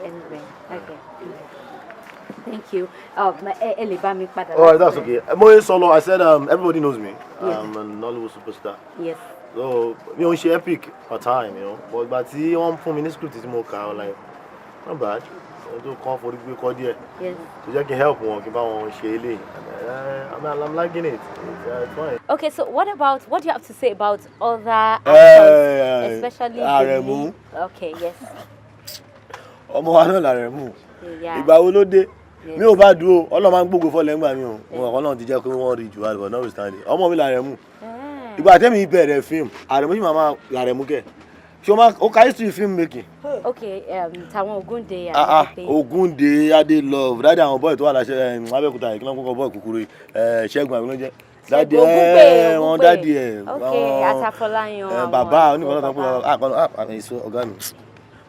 Anyway, okay. Thank you. All right, that's okay. I said everybody knows me. Yes. I'm a Nollywood superstar. Yes. So, me on she epic for time, But see, one for me, script is more like not bad. To call for the record here. Yes. So you can help one, give one Shelly. I'm liking it. It's fine. Okay, so what do you have to say about other actors, especially Aremu? Okay, yes. Ọmọ wa náà l'Aremu. Yeah. Ìgbà wo ló dé? Mi ò bá dúró, Ọlọ́run máa ń gbógo fọ́lẹ̀ ńgbà mi o. Wọn Ọlọ́run ti jẹ́ pé wọ́n rí jù wá lọ, notwithstanding. Ọmọ mi l'Aremu. Ìgbà tẹ́mi bẹ̀rẹ̀ fíìmù, Aremu sì máa l'Aremu kẹ̀. Ṣé history film making? Okay, Tawon Ogunde. Ogunde, Ade Love, dáadé àwọn boy tó wà láṣẹ Abẹ́òkúta ìkílọ̀ kọ́kọ́ boy kúkúrú Ṣẹ́gun àbí ló jẹ́. Dáadé wọn dáadé ẹ̀. Okay, Atafọláyan. Bàbá oníkan náà tán pé èso ọ̀gá mi.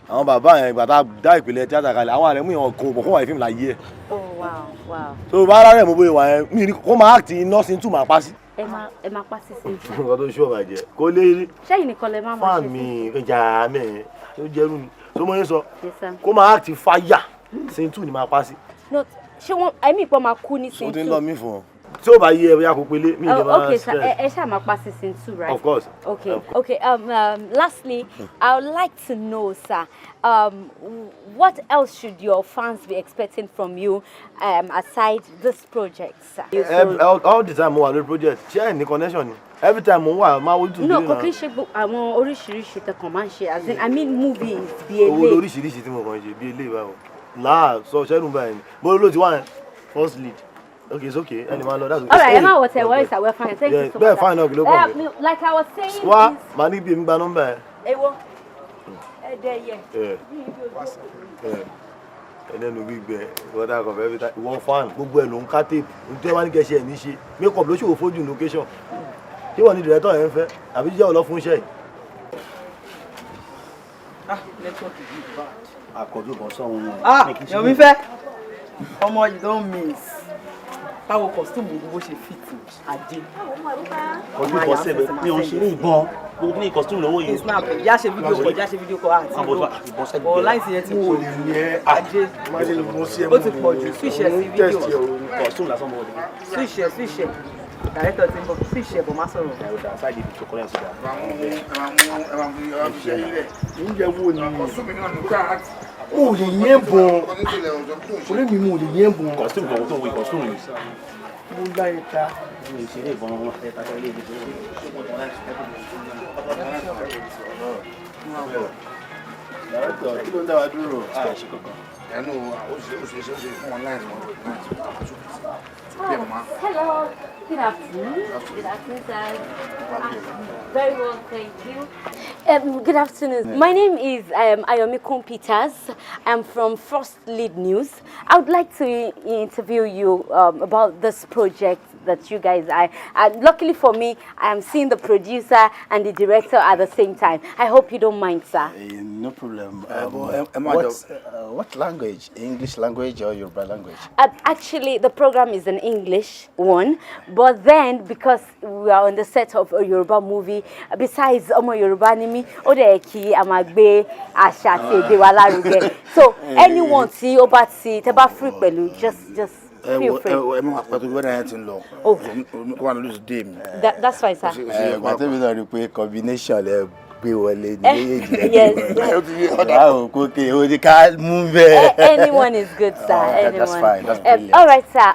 Àwọn bàbá yẹn bàtà dá ìpìlẹ̀ tíátà kalẹ̀, àwọn Aremu yẹn kò mọ̀ kó wà ní fíìmù láyé ẹ̀. Oh, wow. So bá ara rẹ̀ mú bóyá wà yẹn, mi ní kó máa act iná sí tún máa pa sí. Ẹ máa pa sí sí. Nǹkan tó ṣú ọ̀bà jẹ kó lé ṣẹ́yìn nìkan lẹ máa máa ṣe sí. fáàn mi ìjà mẹ́rin tó jẹ́rú ni tó mọ́ yín sọ Yes, sir. kó máa act fire sí tún ni máa pa sí. No, ṣé wọ́n ẹ̀mí ìpọ́ máa kú ní sí ó ti ń lọ mí fún ọ. Tí ó bá yé ẹ bóyá kó pélé mi ìjọba okay, sir. Ẹ ṣáà máa pa sí sí too, right? Of course. Okay. Lastly, I would like to know, sir, what else should your fans be expecting from you aside this project, sir? All the time mo wà lórí project ṣé ẹ̀ ní connection ni every time mo wà máa wójú tó dé náà. No, kò kí n ṣe àwọn oríṣiríṣi tẹkàn máa ń ṣe as in I mean movies bí owó eléyìí. lóríṣiríṣi tí mo kàn ṣe bí eléyìí báwo láà sọ ṣẹ́nu báyìí ni mo ló ti wá yẹn Firstlead. Okay, it's okay. Anyone, that's okay. All right, Emma, what I worry, sir. We're fine. Thank you so much. Fine, okay, like I was saying. What? Money be my number. Ewo. There, yeah. ẹlẹ́nu gbígbẹ ìwọ́dà kan fẹ́ fi ta ìwọ́n fan gbogbo ẹ̀ ló ń ká tape nítorí wọ́n ní kẹ́sẹ̀ ẹ̀ ní ṣe make up ló ṣòwò fojú location ṣé wọ́n ní director yẹn ń fẹ́ àbí jíjẹ́ ọ̀lọ́ fún iṣẹ́ yìí. Nẹ́tíwọ́ọ̀kì yìí bad. àkọ́jú kan sọ̀hún ni. Yomi fẹ́ ọmọ you don miss báwo costume bó ṣe fit Adé. kọjú bọ́ sẹ́bẹ̀ mi ò ń ṣeré ìbọn gbogbo ní costume lọ́wọ́ yìí. snap já ṣe fídíò kọ àti ìbò láìsí yẹn ti pọ̀ jù Adé ó ti pọ̀ jù switch ẹ̀ sí fídíò switch ẹ̀ director ti ń bọ̀ switch ẹ̀ bọ̀ má sọ̀rọ̀. mo lè yẹn bọ̀ orí mi mo lè yẹn bọ̀. costume kan tó wí costume yìí. mo láyé ta. mo lè ṣeré ìbọn wọn ẹ ta ilé ìdìbò. kí ló ń dá wa dúró? ṣe kankan. ẹnu òṣèṣe fún online mọ́. Hello, good afternoon. Good afternoon, sir. Very well, thank you. Good afternoon. My name is Ayomikun Peters. I'm from Firstlead News. I would like to interview you about this project that you guys are. Luckily for me, I am seeing the producer and the director at the same time. I hope you don't mind, sir. No problem. What language? English language or Yoruba language? Actually, the program is an English one, but then because we are on the set of a Yoruba movie, besides Omo Yoruba nimi, Odeki Amagbe Asha Tede Walaruge. So anyone see Oba see Teba free pẹ̀lú just feel free. That's fine, sir. Combination anyone is good, sir. Anyone. That's fine. That's brilliant. All right, sir.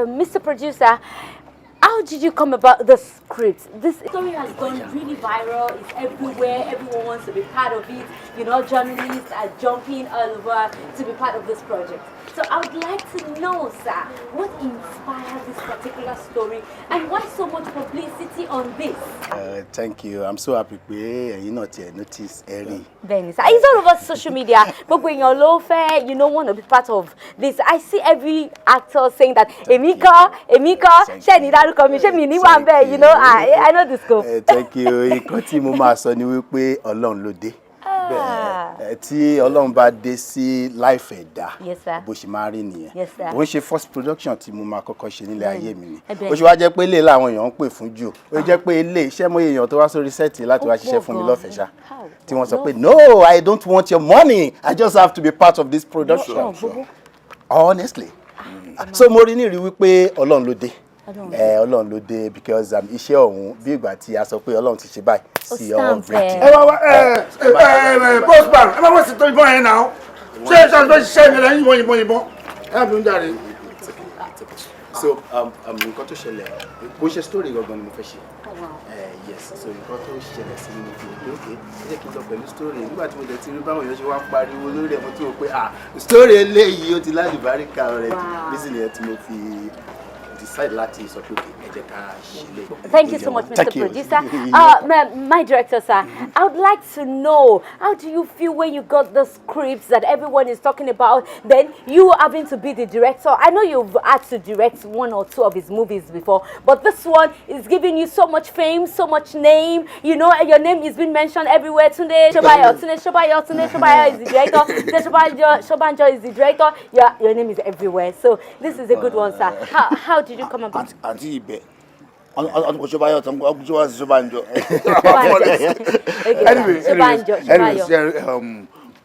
Mr. Producer, how did you come about the script? This story has gone really viral. It's everywhere. Everyone wants to be part of it. You know, journalists are jumping all over to be part of this project. So I would like to know, sir, what inspired this particular story and why so much publicity on this? Thank you. I'm so happy you notice Eri. Then it's all over social media. But when you're low fare, you don't want to be part of this. I see every actor saying that Emika, Sheni Darukomi, Shemi Niwambe, you know, I know the scope. Thank you. Ikoti mo ma sọ ni wípé Ọlọ́run ló dé. Tí Ọlọ́run bá dé sí life ẹ̀dá bó ṣe máa rí nìyẹn bó ń ṣe first production tí mo máa kọ́kọ́ ṣe nílé ayé mi ni bó ṣe wá jẹ́ pé ilé làwọn èèyàn ń pè fún jù ó jẹ́ pé ilé iṣẹ́ mọ́ èèyàn tó wá sórí sẹ́ẹ̀tì láti wá ṣiṣẹ́ fún mi lọ́fẹ̀ẹ́ ṣá tí wọ́n sọ pé no, I don't want your money, I just have to be part of this production. Honestly, so mo rí ní rí wípé Ọlọ́run ló dé. Ọlọ́run ló dé because iṣẹ́ ọ̀hún bí ìgbà tí a sọ pé Ọlọ́run ti ṣe báyìí sí everything. Postman ẹ máa wọ́n sì tó ìbọn yẹn náà ṣé ìṣàtúnṣe ṣiṣẹ́ mi lẹ́yìn ìbọn ẹ bí ń jàre. So nǹkan tó ṣẹlẹ̀ bó ṣe story gangan ni mo fẹ́ ṣe. Yes, so nǹkan tó ṣẹlẹ̀ sí mi kì í pé ok ẹ jẹ́ kí n lọ pẹ̀lú story nígbà tí mo jẹ́ ti rí báwọn èèyàn ṣe wá pariwo lórí ẹ̀ mo tí mo pé story eléyìí ó ti lálùbáríkà rẹ̀ bísí nìyẹn tí mo fi decide láti sọ pé ẹ jẹ́ ká ṣe lé. Thank you so much, Mr. Producer. My director, sir, I would like to know, how do you feel when you got the scripts that everyone is talking about, then you having to be the director? I know you've had to direct 1 or 2 of his movies before, but this one is giving you so much fame, so much name. You know, your name is being mentioned everywhere. Tunde Shobayo is the director. Shobanjo is the director. Your name is everywhere. So this is a good one, sir. How did you come about? Auntie Ibe. Anyway,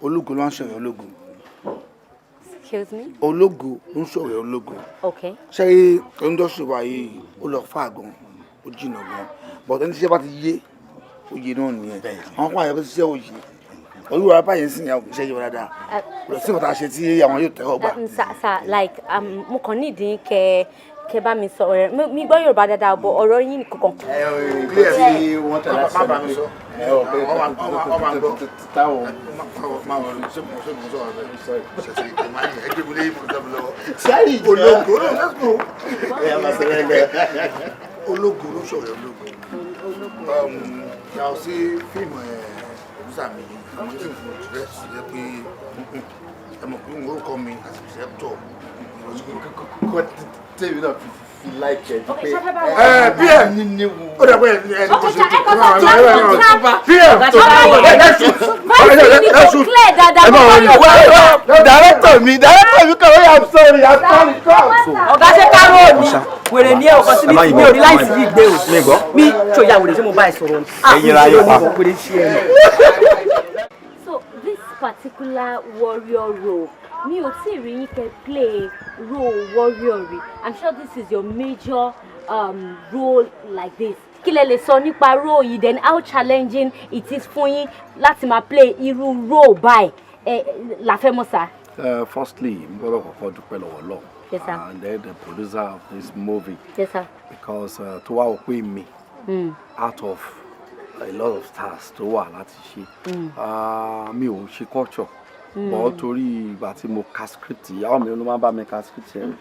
Ologo ló ń ṣọ̀rẹ́ Ologo. Excuse me? Ologo ló ń ṣọ̀rẹ́ Ologo. Okay. Ṣé industry wa yìí ó lọ fà gan, ó jìnnà gan. But ẹni tí ṣe bá ti yé, oyè náà nìyẹn. Àwọn kan àyẹ̀kọ́ ti ṣe oyè. Olúwa bá yẹn sì ní iṣẹ́ yìí wọ́n dáadáa. Sí nǹkan tá a ṣe tí àwọn yóò tẹ́wọ́ gbà. Sir, like, mo kàn nídìí kẹ́ bá mi sọ ọ̀rẹ́ mi gbọ́ Yorùbá dáadáa bọ̀ ọ̀rọ̀ yín kankan. Clear sí wọ́n tẹ̀lé sí mi sọ. Ológo ló ṣọ̀rẹ́ Ológo. Yàtọ̀ sí fíìmù producer mi àwọn ilé ìfún rẹ̀ sí ẹ pé ẹ mọ̀ pé wọ́n kọ́ mi as a receptor. Kọ́ tèmi náà fi láìkẹ́ pé PM ní ó dẹ̀ pé ẹni tó ṣe director mi kàwé I'm sorry. Ọ̀gá ṣe kárọ̀ọ̀nù wèrè ní ọkọ̀ sí mi ò ní láìsí yìí gbé o mi ṣòyà wèrè ṣé mo bá ẹ sọ̀rọ̀ ni. Ẹ̀yin ra yóò pa. So this particular warrior role mi ò tí rí yín kẹ́ play role warrior rí. I'm sure this is your major role like this. Kí lẹ lè sọ nípa role yìí then how challenging it is fún yín láti máa play irú role báyìí la fẹ́ mọ̀ sá. Firstly, I'm going to dúpẹ́ lọ́wọ́ Ọlọ́run. Yes, sir. And then the producer of this movie. Yes, sir. Because to wá pè mí out of a lot of stars tó wà láti ṣe. Mi ò ṣe culture. But torí ìgbà tí mo ka script yìí, àwọn mi ló máa bá mi ka script yẹn.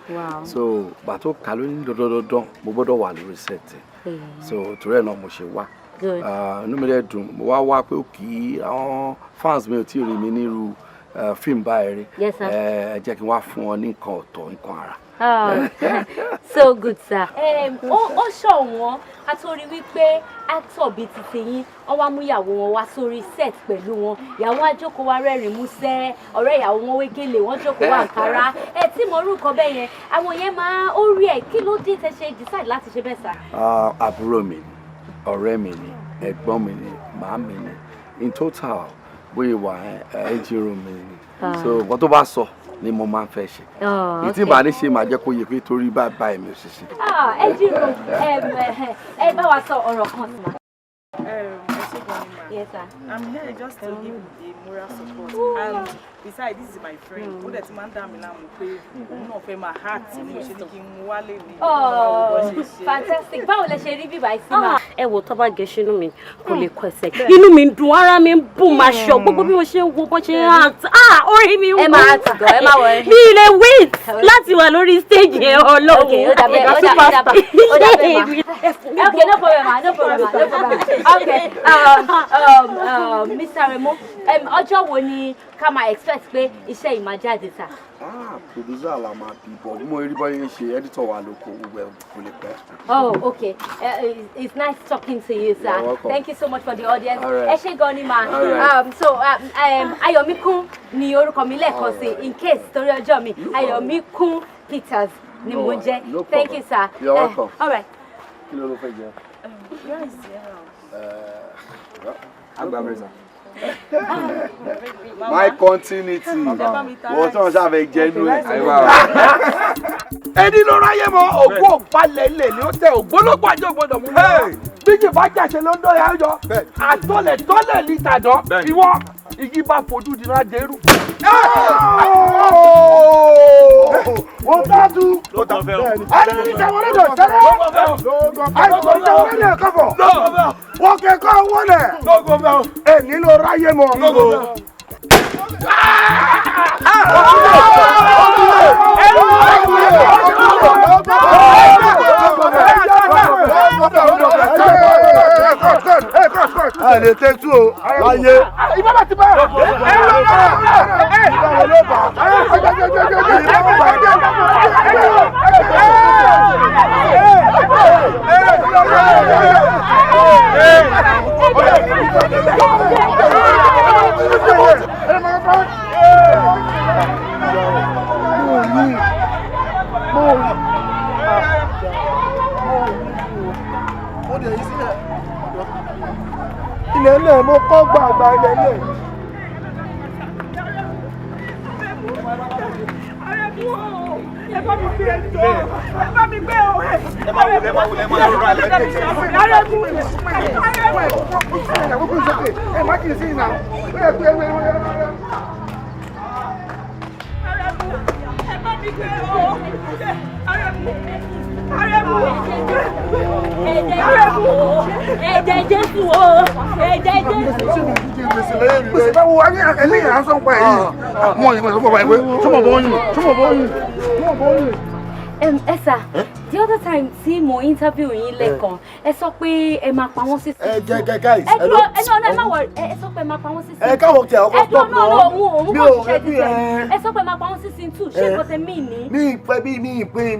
So ìgbà tó kà lóní dandan mo gbọ́dọ̀ wà lórí set. So torí ẹ̀ náà mo ṣe wá. Inú mi dẹ̀ dùn, mo wá pé òkè àwọn fans mi ò tí ì rí mi nírú fíìmù báyìí rí. Jẹ́ kí n wá fún wọn ní nǹkan ọ̀tọ̀ nǹkan ara. So good sir. Ó ṣọ̀wọ́n ká tó rí wípé actor bíi ti tiyín wọ́n wá mú ìyàwó wọn wá sórí set pẹ̀lú wọn. Ìyàwó àjókòó wá rẹ́rìn músẹ́, ọ̀rẹ́ ìyàwó wọn wégele, wọ́n jókòó wá àǹkárá. Tí mo rú nǹkan bẹ́ẹ̀ yẹn, àwọn yẹn máa ó rí ẹ̀ kí ló dé tẹ́ ṣe decide láti ṣe bẹ́ẹ̀ sà? Àbúrò mi ni, ọ̀rẹ́ mi ni, ẹ̀gbọ́n mi ni, màámi ni. In total, bóyá wà ẹ́jìrò mi ni. So nǹkan tó bá sọ ni mo máa ń fẹ́ ṣe. Ìtí ìbá ní ṣe máa jẹ́ kó yẹ pé torí bá èmi ò ṣe ṣe. Ẹ́jìrò ẹ bá wa sọ ọ̀rọ̀ kan sí ma. Yes, sir. I'm here just to give the moral support. And besides, this is my friend. Ó dẹ̀ ti máa ń dá mi láàmú pé òun náà fẹ́ máa heart ní mo ṣe ní kí n mú wálé ní. Fantastic. Báwo lẹ ṣe rí bíbá yìí sí ma? Ẹ wo tó bá gẹ̀ẹ́sì inú mi kò lè kọ ẹsẹ̀. Inú mi ń dùn, ara mi ń bùn máa ṣọ. Gbogbo bí mo ṣe ń wo bó ṣe ń act. Orí mi ń wú. Ẹ máa act gan, ẹ máa wọlé. Mi lè wait láti wà lórí stage yẹn Ọlọ́run. Okay, ó dàbẹ̀ ma. Okay, no problem ma, no problem. Okay, Mr. Remo, ọjọ́ wo ni ká máa expect pé iṣẹ́ yìí máa jáde sà? Producer la máa bí bọ̀ mo rí bọ́yé ṣe editor wa lóko kò lè pẹ́. Oh, okay. It's nice talking to you, sir. Thank you so much for the audience. Ẹ ṣé gan ni ma. So Ayọ̀míkún ni orúkọ mi lẹ́ẹ̀kan sí in case torí ọjọ́ mi Ayọ̀míkún Peters ni mo jẹ́. Thank you, sir. You're welcome. All right. Kí ló fẹ́ jẹ? My continuity. Wọ́n tán ṣàfẹ́ jẹ́nu ẹ̀. Ẹni ló ráyè mọ ògbó òpalẹ̀ ilẹ̀ ni ó tẹ ògbólógbò àjọ gbọdọ̀ mú mi. Bíjì bá jàṣẹ ló ń dọ́ yà yọ. Àtọ́lẹ̀ ní tàdán. Ìwọ igi bá fojú di náà dérú. Wọ́n bá tu. Ẹni ní ìjàwọ́ lọ́dọ̀ sẹ́lẹ̀. Àìsàn ìjàwọ́ lọ́dọ̀ kọ̀fọ̀. Wọ́n kẹ́kọ̀ọ́ wọlé. Ẹni ló ráyè mọ. Allez, take two. Láyé. Ìbá bá ti bá. Ilẹ̀ ilẹ̀ mo kọ́ gbàgbà ilẹ̀ ilẹ̀. Ẹ bá mi gbé ẹjọ́, ẹ bá mi gbé o. Ẹ máa wulẹ̀ máa rọra lẹ́yìn. Ẹ má kì í sí ìnà. Ẹ bá mi gbé o. Ẹ̀jẹ̀ Jésù o, ẹ̀jẹ̀ Jésù. Gbèsè bá wo ẹlẹ́yìn à ń sọ pa èyí. Wọ́n yìí sọ pa ìwé, túmọ̀ bọ́ yìí. Ẹ sà, the other time tí mo interview yín lẹ́ẹ̀kan ẹ sọ pé ẹ máa pa wọ́n sí. guys ẹ dúró ẹ má wọ ẹ sọ pé ẹ máa pa wọ́n sí. káwọn tí àwọn kan stop náà òun kò ṣiṣẹ́ títẹ̀ ẹ sọ pé ẹ máa pa wọ́n sí sin two ṣé kò tẹ mí ní. mi ìpè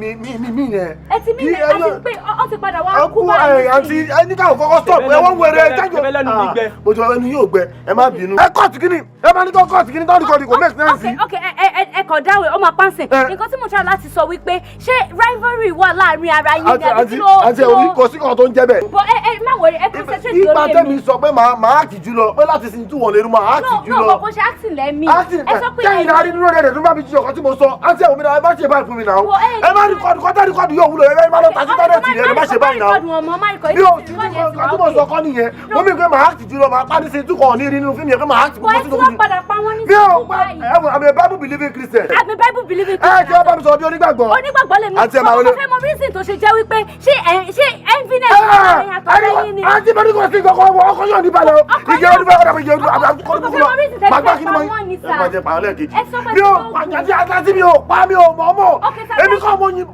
mi yẹn. ẹ ti mí yẹn àti pé ọ ti padà wá kú báyìí. àti ẹni káwọn kọ́kọ́ stop ẹ wọ́n wẹ̀rẹ̀ tájọ. mo ti wá ẹnu yóò gbẹ ẹ má bínú. ẹ kọ́ọ̀tù kínní ẹ máa ní kọ́ kọ́ọ̀tù kínní tọ́jú kọ́ọ̀tù kò make sense. ok ẹ kọ̀ dáwẹ̀ ó máa pàṣẹ nǹkan tí mo ṣe láti sọ wípé ṣé rivalry wà láàrin ara yín ní àbí tí ó. àti orí kò sí kan tó ń jẹ́ bẹ́ẹ̀. bọ ẹ má wọrí ẹ concentrate lórí èmi. ipa tẹ́mi sọ pé màá àkì jù lọ pé láti sin túwọ̀n lè rú màá àkì jù lọ. náà kò ṣe acting lẹ́mí. ẹ sọ pé kẹ́yìn náà rí dúró rẹ̀ tó bá mi jí ọkọ tí mo sọ àti ẹ̀wọ̀n mi náà ẹ bá ṣe báyìí fún mi náà. ẹ má rìkọ́dù kọ́tà rìkọ́dù yóò wúlò ẹ má lọ tàbí tọ́lẹ̀tì rẹ̀ ẹ má ṣe báyìí náà. mi ò tí mo sọ kọ́ nìyẹn mo mi pé màá àkì jù lọ màá pàdé sí túkọ̀ ní rí nínú fíìmù yẹn pé màá àkì bọ́ sínú fíìmù. mi ò I'm a Bible believing Christian. I'm a Bible believing Christian. ẹ jẹ́ bá mi sọ bí onígbàgbọ́. onígbàgbọ́ lè mi mo fẹ́ mọ reason tó ṣe jẹ́ wípé ṣé enviness ẹ̀yìn àtọ́lẹ́yìn ni. àti bẹ́ẹ̀ ni kò sí kankan ọkọ yóò ní balẹ̀ o ìjẹ́ oníbẹ̀ ọ̀dà mi jẹ́ oníbẹ̀ gbàgbà kí ni mo yí. ẹ máa jẹ pààlẹ́ kejì. mi ò pàjáde àtàtì mi ò pa mi ò mọ̀ mọ̀ èmi kọ́ mo yin.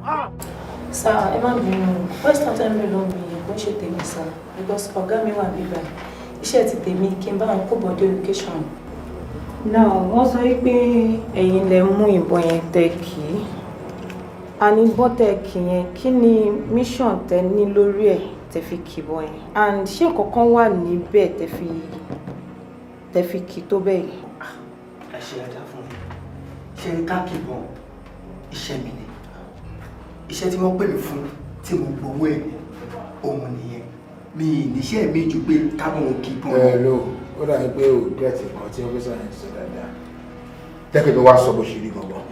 sá ẹ má bínú first time mi ló ń bí bó ṣe tèmi sá because ọ̀gá mi wà bíbá iṣẹ́ ti tèmi kí n bá wọn kó bọ̀dé education. now wọ́n sọ pé ẹ̀yin lẹ mú ìbọn yẹn tẹ kì í àní bọ́tẹ̀kì yẹn kí ni mission tẹ ní lórí ẹ̀ tẹ fi kìbọn yẹn and ṣé kankan wà níbẹ̀ tẹ fi kì tó bẹ́ẹ̀. ẹ ṣe ẹja fún mi ṣe ká kìbọn iṣẹ́ mi ni iṣẹ́ tí wọ́n pè mí fún tí mo gbowó ẹ̀ òun nìyẹn mi níṣẹ́ mi ju pé káwọn kìbọn. ẹ ló ó dàbí pé ò gẹ́ẹ̀tì kan tí ọ́fíìsà yẹn sọ dáadáa tẹ́kẹ̀ mi wá sọ bó ṣe rí gangan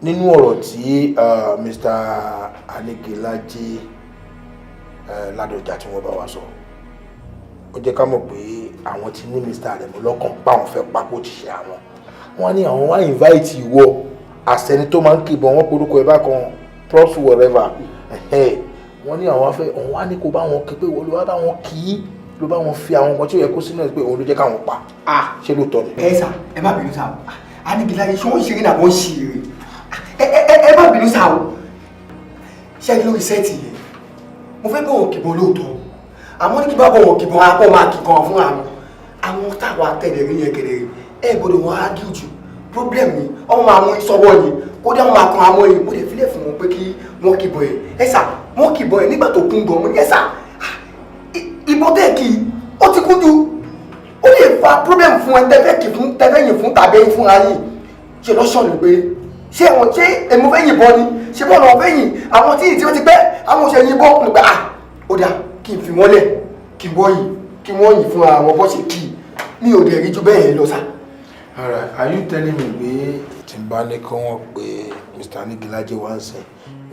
nínú ọ̀rọ̀ tí Mr. Anigilaje Ládọjà tí wọ́n bá wa sọ ó jẹ́ ká mọ̀ pé àwọn tí ní Mr. Aremu lọ́kàn páwọn fẹ́ pápó ti ṣe àwọn wọ́n ní àwọn wá invite ìwọ àsẹni tó máa ń kìbọn wọ́n porúkọ ẹ̀ bá kan props whatever wọ́n ní àwọn afẹ́ òun wá ní kó bá wọn kí pé wọ́n ló wá bá wọn kì í ló bá wọn fi àwọn nǹkan tí ó yẹ kó sínú ẹ̀ pé òun ló jẹ́ káwọn pa ṣé ló tọ́ ni. ẹ sà ẹ má bínú sà Anigilaje ṣé wọ́n ṣeré náà wọ́n ṣì rè ẹ má bínú sà o ṣé kí lórí sẹ́ẹ̀tì yẹn mo fẹ́ bọ̀ wọ́n kìbọn lóòótọ́ àmọ́ ní kí bá bọ̀ wọ́n kìbọn apọ̀ máa kìkan fún àwọn táwa tẹ̀lé rí yẹn kẹ̀lẹ́ ẹ gbọ́dọ̀ wọn á gí jù problem ni ọmọ máa mú sọ́wọ́ yìí kó dé wọn máa kan àmọ́ yìí mo lè filẹ̀ fún wọn pé kí wọ́n kìbọn yẹn ẹ sà wọ́n kìbọn yẹn nígbà tó kún gan mo ní ẹ sà ìbọn tẹ́ẹ̀kì ó ti kún jù ó lè fa problem fún ẹ tẹ́fẹ́ yìn fún tàbí fúnra yìí ṣe lọ́sọ̀nù pé ṣé wọn ṣé èmi fẹ́ yìnbọn ni ṣé bọ́ọ̀lù wọn fẹ́ yìn àwọn tí ìtí wọn ti pẹ́ àwọn òṣèlú yìnbọn nígbà ó dà kí n fi wọ́n lẹ̀ kí wọ́n yìn fún àwọn bọ́ ṣe kì í mi ò dẹ̀ rí ju bẹ́ẹ̀ lọ sá. Alright, are you telling me pé tí n bá ní kí wọ́n pe Mr. Anigilaje wá ń sìn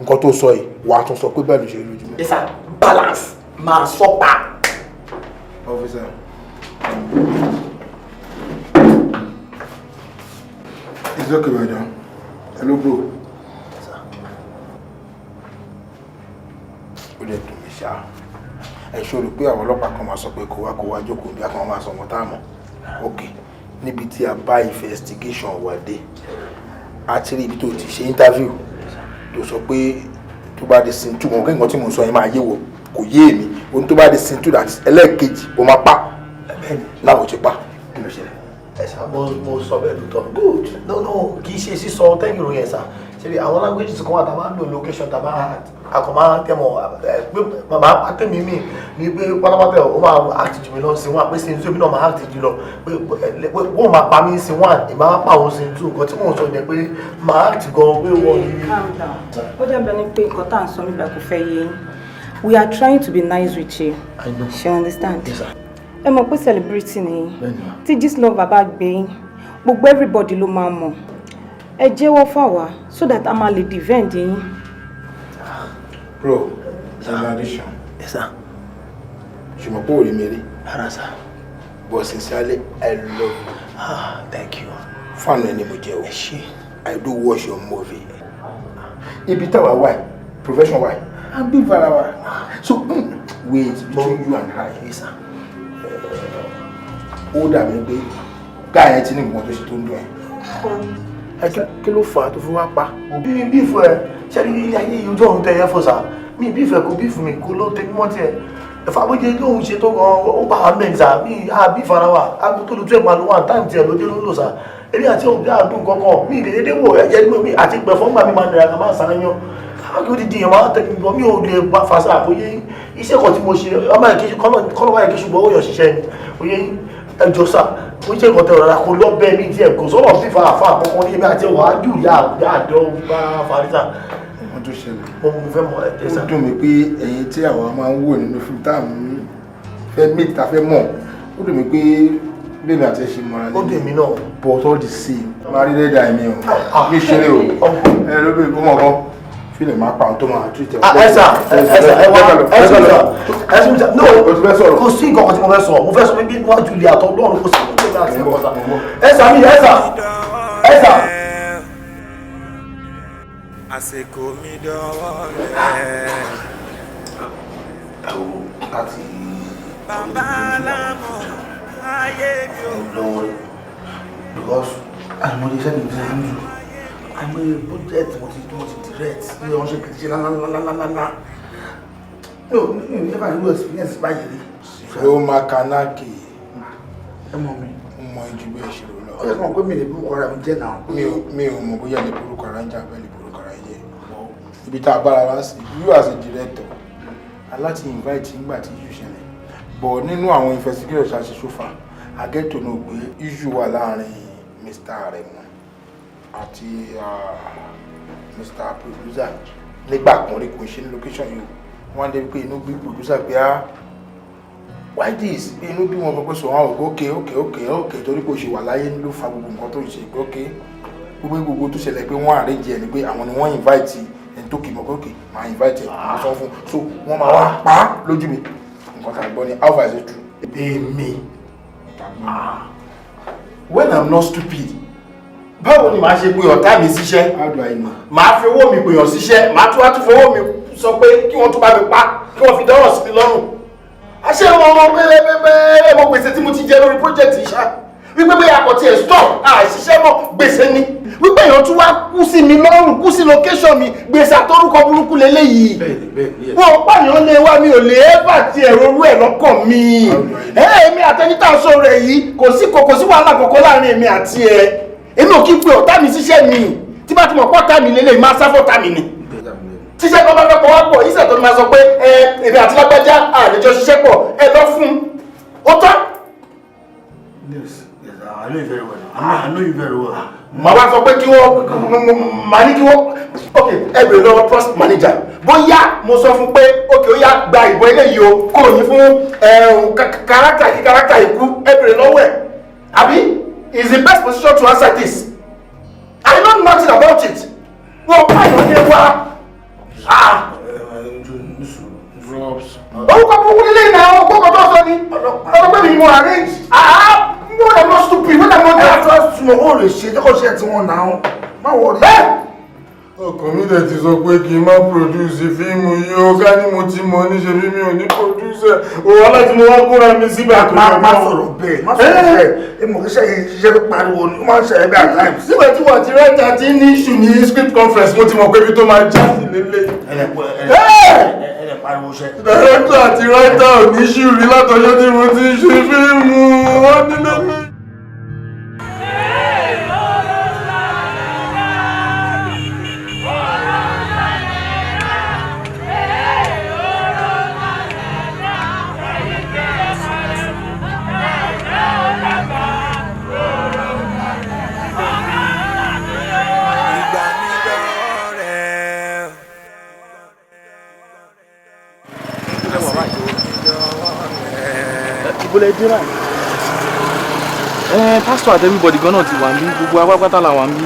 nǹkan tó sọ yìí wà á tún sọ pé bẹ́ẹ̀ ló ṣe lójú mi. Yes sir, balance máa sọ pa. Officer. It's okay, madam. Hello, bro. Ó lè dùn mí ṣá. Ẹ ṣòro pé àwọn ọlọ́pàá kan máa sọ pé kó wá jókòó bí akọ̀ máa sọ wọn táàmù. Okay. Níbi tí a bá investigation wà dé. A ti rí ibi tó ti ṣe interview. Tó sọ pé tó bá di sin 2 mọ̀ kí nǹkan tí mo sọ yẹn máa yé wọ kò yé mi. Ohun tó bá di sin 2 that ẹlẹ́ẹ̀kejì ó máa pa. Láwọn ti pa. Kí ló ṣẹlẹ̀? Ẹ sá mo sọ bẹ́ẹ̀ lóòótọ́. Good. No kì í ṣe sísọ tẹ́yìn ìròyìn ẹ̀ sá. Ṣé àwọn languages kan wà tá a máa ń lò location tá a máa àkọ́mọ́ tẹ́mọ̀ pé màmá àtẹ̀mí mi ní pé pátápátá ó máa act jù mí lọ sí wọn àpé sí ní náà máa act jù lọ pé wọ́n máa pa mí sí wọn ìmọ̀ máa pa òun sí 2 nǹkan tí mò ń sọ jẹ́ pé máa act gan pé wọ́n ní. ó dàbí ẹni pé nǹkan tá à ń sọ nígbà kò fẹ́ yé yín we are trying to be nice with you. I know. She understand. Ẹ mọ̀ pé celebrity ni tí Gistlover bá gbé yín gbogbo everybody ló máa mọ̀ ẹ jẹ́wọ́ fáwa so that a máa lè defend yín. Bro, in addition. Yes sir. Ṣùgbọ́n pé òrì mi rí. Rárá sir. But sincerely, I love you. Thank you. Fan ẹni mo jẹ́ o. Ẹ ṣé. I do watch your movie. Ibi táwa wà, profession wà, I'm big farawa. So, wait, between you and I. Yes sir. Ó dàbí pé guy yẹn ti ní nǹkan tó ṣe tó ń dùn ẹ̀. Kí ló fà á tó fi wá pa? Bí fún ẹ ṣé ilé ayé yìí ojú ọ̀run tẹ ẹ fọ́ sá mi bí ìfẹ́ kò bí fún mi kò ló tẹ mọ́ tiẹ̀ ẹ̀fà bó jẹ́ lóhun ṣe tó gan ó bá wa mẹ́rin sá mi bí ìfara wa aago tó lu 12 máa lo 1 time tiẹ̀ ló dé ló lò sá èmi àti òun bí àdùn kankan mi ìdèdè wò ẹ̀jẹ̀ ní mi àti pẹ̀ fọ́ngbà mi máa nira ká máa sàn yan káàkiri odidi yẹn máa tẹ̀lé gbọ́ mi ò lè bá fàṣà àbóyé iṣẹ́ kan tí mo ṣe ọmọ ẹ̀kí kọ́nà wáyé kí ṣùgbọ́n ó yàn ṣiṣẹ́ ni òye ẹjọ́ sá ó jẹ́ ìkọ̀tẹ̀ ọ̀rọ̀ kò lọ bẹ́ẹ̀ mi díẹ̀ kò sọ̀rọ̀ sí fàáfà àkọ́kọ́ ní èmi àti ọ̀rọ̀ ájú ìyá àdọ́ bá farisa. wọ́n tó ṣẹlẹ̀ mo fẹ́ mọ ẹ̀ ó dùn mí pé ẹ̀yin tí àwa máa ń wò nínú fíìmù tá à ń fẹ́ méjì tá a fẹ́ mọ̀ ó dùn mí pé bẹ́ẹ̀ ni àti ẹ̀ṣin mọ́ra ní. ó dùn mí náà. but all the same máa rí lẹ́dà ẹ̀mí o mi ṣeré o ẹ ló bẹ̀ kó mọ̀ kan fílẹ̀ máa pa àwọn tó máa tú ìtẹ̀. ẹ̀sà no kò sí nǹkan kan tí mo fẹ́ sọ mo fẹ́ sọ pé bí wọ́n ju ilé àtọ́ lọ́run kò sí nǹkan tí mo fẹ́ sọ. ẹ̀sà mi ẹ̀sà. àsìkò mi dọ́wọ́ rẹ̀. láti bàbá alámọ̀ ayé mi ò lọ́wọ́ because àìmọye iṣẹ́ mi ti ń jù àìmọye budget mo ti direct ní ọ̀ṣẹ́ kìí ṣe lálálálálálá mi ò ní ẹ̀fà ìlú experience báyìí rí. ló máa kanáàkì ẹ mọ mi mọ ìjú bẹ́ẹ̀ ṣe lọ. ó yẹ kí wọn pé mi lè burúkọ ara mi jẹ́ náà. mi ò mọ̀ bóyá lè burúkọ ara ń jà bẹ́ẹ̀ lè burúkọ ara jẹ́ ibi tá a bára wá sí you as a director aláti invite nígbà tí issue ṣẹlẹ̀ but nínú àwọn investigators ṣàṣẹ sófà I get to know pé issue wà láàrin Mr. Aremu àti Mr. Producer nígbà kan rí kò ṣe ní location yìí wọ́n dé pé inú bí producer pé why this pé inú bí wọn pẹ́ sọ wọn okay torí kò ṣe wà láyé ló fa gbogbo nǹkan tó ń ṣe pé gbogbo tó ṣẹlẹ̀ pé wọ́n arrange ẹ̀ ni pé àwọn ni wọ́n invite ẹni tó kì í mọ̀ pé okay máa invite ẹ̀ máa sọ fún so wọ́n máa wá pa á lójú mi nǹkan tá a gbọ́ ni how far is it true. èmi when I'm not stupid báwo ni màá ṣe pé ọ̀tá mi síṣẹ́ màá fi owó mi pèèyàn síṣẹ́ màá tún wá tún fowó mi sọ pé kí wọ́n tún bá mi pa kí wọ́n fi dọ́rọ̀ sí mi lọ́rùn àṣẹ ọmọ pé mo gbèsè tí mo ti jẹ lórí project yìí ṣá wípé bí akọ̀tí ẹ̀ stop àṣìṣẹ́ mọ́ gbèsè ni wípé èèyàn tún wá kú sí mi lọ́rùn kú sí location mi gbèsè àtọ́rúkọ burúkú leléyìí wọn pààyàn lé wá mi ò lè ẹ́fà tí ẹ̀rọ orú ẹ̀ lọ́kàn mi èmi àtẹnitá sọ rẹ̀ yìí kò sí wàhálà kọ̀ọ̀kan láàrin èmi àti ẹ̀ èmi ò kí n pe ọ̀tá mi síṣẹ́ mi tí bá ti mọ̀ pọ́tá mi lélẹ̀ máa sáfọ́tá mi ni tíṣẹ́ tó bá fẹ́ pọ̀ wá pọ̀ ìṣẹ̀ tó ní máa sọ pé èmi àti lágbájá àlejò ṣiṣẹ́ pọ̀ ẹ lọ fún ó tán. Yes, I know you very well. I know you very well. Màá wá sọ pé kí wọ́n máa ní kí wọ́n ok ẹ bèrè lọ́wọ́ trust manager bóyá mo sọ fún pé ok ó yá gba ìbọn eléyìí o kò ní fún kárátà kí kárátà ikú ẹ bèrè lọ́wọ́ ẹ̀ àbí is the best position to answer this. I know nothing about it. Wọ́n pààyàn ní wá. Orúkọ burúkú nílé ìnáwó gbọ́kọ̀ tó sọ ni. Ọlọ́pẹ́ mi ni mo arrange. Mo rẹ̀ mọ́ stupid, mo rẹ̀ mọ́ dẹ̀. Trust me, ó lè ṣe tẹ́kọ̀ ṣe tí wọ́n náà. Má wọ̀ rí. Ọkàn mi dẹ̀ ti sọ pé kí n má produce fíìmù yìí ó ká ní mo ti mọ níṣe bí mi ò ní producer. Òwò aláti mo wá kóra mi síbẹ̀. Má sọ̀rọ̀ bẹ́ẹ̀, má sọ̀rọ̀ bẹ́ẹ̀. Èmọ̀ iṣẹ́ yìí ṣiṣẹ́ tó pariwo ni ó máa ń ṣẹlẹ̀ bí at times. Síbẹ̀ tí wọ́n ti rẹ́ta tí ní issue ní script conference mo ti mọ̀ pé ibi tó máa já sí lélẹ̀. Ẹ̀rẹ̀ pariwo ṣẹ́. Director àti writer ò ní ṣùrí látọjọ́ tí mo ti ṣe fíìmù wọ́n ní lélẹ̀. Ìbúlẹ̀ dínà. Pastor àti everybody gan náà ti wà níbí gbogbo apápátá la wà níbí.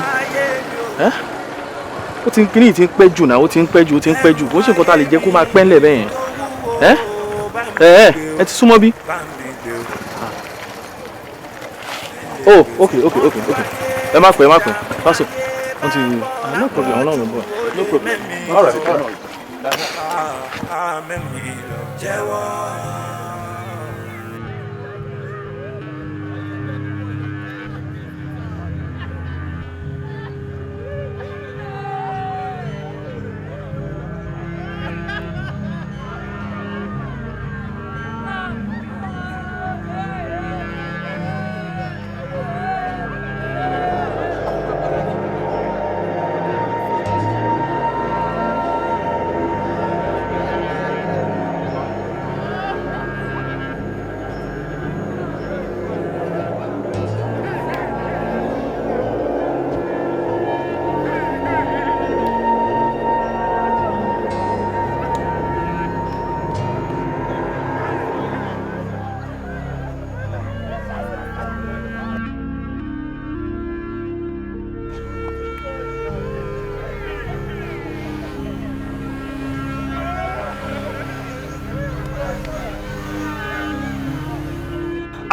Ó ti ń kíní ti ń pẹ́ jù náà ó ti ń pẹ́ jù kò ṣe nǹkan tá a lè jẹ́ kó máa pẹ́ ńlẹ̀ bẹ́ẹ̀ yẹn. Ẹ ti súnmọ́ bí. Oh okay. Ẹ má pẹ́ Pastor wọ́n ti no problem ọlọ́run ló bọ̀ no problem. All right.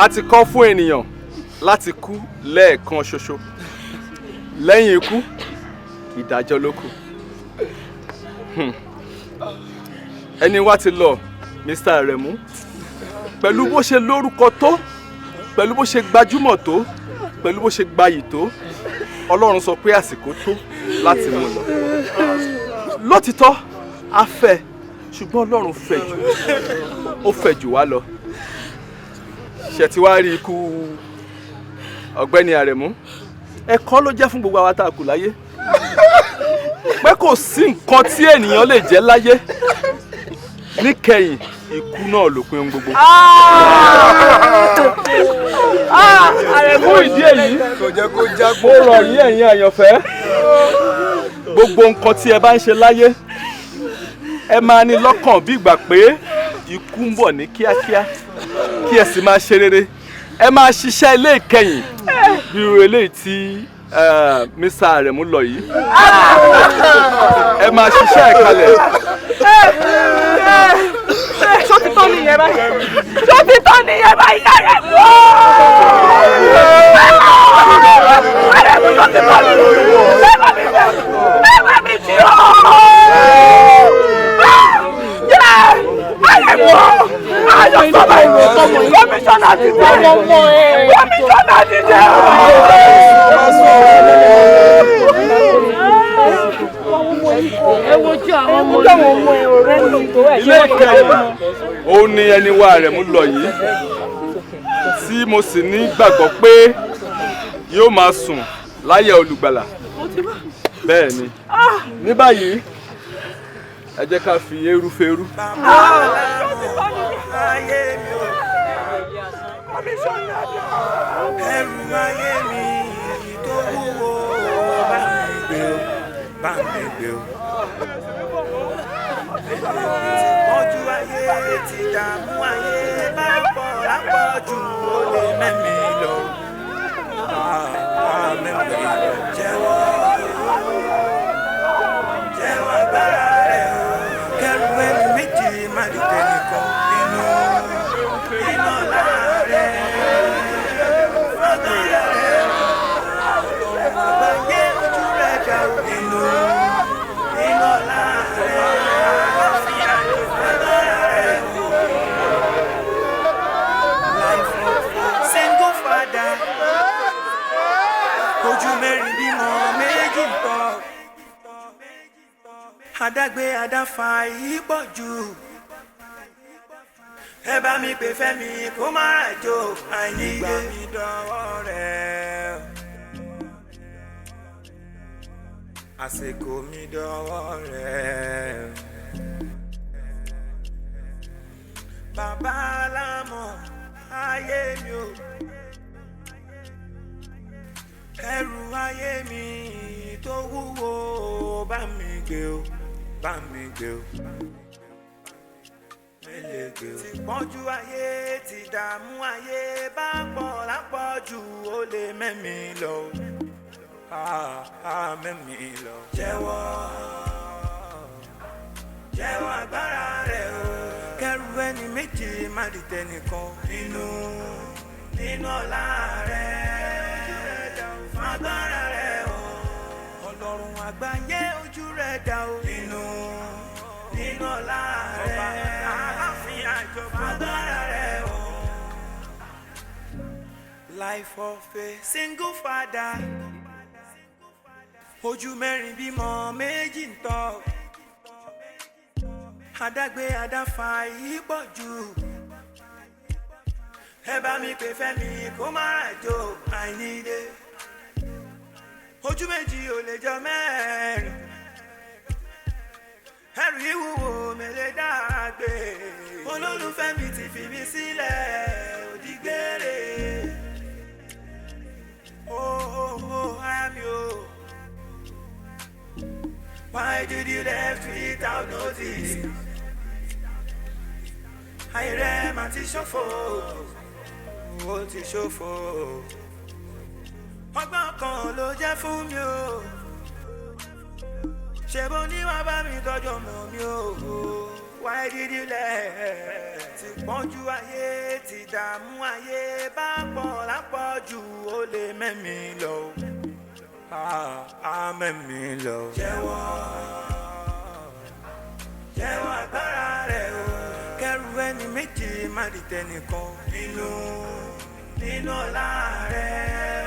a ti kọ́ fún ènìyàn láti kú lẹ́ẹ̀kan ṣoṣo lẹ́yìn ikú ìdájọ́ ló kù. Ẹni wá ti lọ Mr. Aremu pẹ̀lú bó ṣe lórúkọ tó, pẹ̀lú bó ṣe gbajúmọ̀ tó, pẹ̀lú bó ṣe gbayì tó, Ọlọ́run sọ pé àsìkò tó láti mú lọ. Lótìtọ́ a fẹ́, ṣùgbọ́n Ọlọ́run fẹ́ jù, ó fẹ́ jù wá lọ. Ṣé ti wá rí ikú Ọ̀gbẹ́ni Aremu? Ẹ̀kọ́ ló jẹ́ fún gbogbo àwa tá a kù láyé pé kò sí nǹkan tí ènìyàn lè jẹ́ láyé níkẹyìn ikú náà ló pin gbogbo. Fún ìdí èyí mo rọ̀ yín ẹ̀yin àyànfẹ́, gbogbo nǹkan tí ẹ bá ń ṣe láyé ẹ máa ní lọ́kàn bí ìgbà pé ikú ń bọ̀ ní kíákíá, kí ẹ sì máa ṣe rere. Ẹ máa ṣiṣẹ́ ilé ìkẹyìn bí irú eléyìí tí Mr. Aremu lọ yìí. Ẹ máa ṣiṣẹ́ ìkalẹ̀. Ṣó ti tán nìyẹn báyìí? Ṣó ti tán nìyẹn báyìí? Aremu! Aremu ṣó ti tán nìyẹn? Bẹ́ẹ̀ mi jí o! Aremu! Ayọ̀ sọ́mọ ìwé tọmọ yìí. Kọ́míṣọ́nà ti jẹ́. Kọ́míṣọ́nà ti jẹ́. Ẹ wojú àwọn ọmọ ọ̀rẹ́ mi tó ẹ̀ ṣe wọ́n. Ó ní ẹni wá Aremu lọ yìí tí mo sì ní gbàgbọ́ pé yóò máa sùn láyé olùgbàlà. Bẹ́ẹ̀ ni ní báyìí ẹ jẹ́ ká fi eérú feérú. Ẹrù ayé mi tó wúwo bá mi gbé o. Ìpọ́njú ayé ti dààmú ayé bá pọ̀ lápọ̀jù ó lè mẹ́mi lọ. Mẹ́mi lọ jẹ́wọ́ agbára rẹ̀ o. Kẹ́rù ẹni méjì má dìde nìkan nínú iná láàrẹ̀. Agbára rẹ̀ ọlọ́run àgbáyé ojú rẹ̀ dá nínú iná láàrẹ̀. Agbára rẹ̀ o. Life of a single father. Ojú mẹ́rin bímọ méjì ń tọ́. Adágbé adáfa yìí pọ̀ jù. Ẹ bá mi pè Fẹ́mi kó má ràjò àìnígbà mi dọ́wọ́ rẹ̀. Àsìkò mi dọ́wọ́ rẹ̀. Bàbá alámọ̀ ayé mi o. Ẹrù ayé mi tó wúwo bá mi gbé o. Bá mi gbé o. Ti pọ́njú ayé ti dààmú ayé bá pọ̀ lápọ̀jù ó lè mẹ́mi lọ. Mẹ́mi lọ. Jẹ́wọ́ agbára rẹ̀ o. Kẹ́rù ẹni méjì má dìtẹ̀ nìkan nínú ọlá rẹ̀. Agbára rẹ̀ o. Ọlọ́run àgbáyé ojú rẹ̀ dá o. Nínú ọlá rẹ̀. Agbára rẹ̀ o. Life of a single father. Ojú mẹ́rin bímọ méjì ń tọ́. Adágbé adáfa yìí pọ̀ jù. Ẹ bá mi pè Fẹ́mi kó má ràjò àìníde. Ojú méjì ò lè jọ mẹ́rin. Ẹrù ìwúwo mẹ́lẹ̀ dàgbé. Olólùfẹ́ mi ti fi mi sílẹ̀ òdìgbére. Ayami o. Why did you left without notice? Ayé rẹ̀ máa ti ṣòfò. Ó ti ṣòfò. Ọgbọ́n kan ló jẹ́ fún mi o. Ṣé bó ní wàá bá mi tọ́jú ọmọ mi o? Why did you let? Ti pọ́njú ayé, ti dààmú ayé, bá pọ̀ lápọ̀jù ó lè mẹ́mi lọ. Mẹ́mi lọ. Jẹ́wọ́ agbára rẹ̀ o. Kẹ́rù ẹni méjì má di tẹnìkan. Nínú ọlá rẹ̀.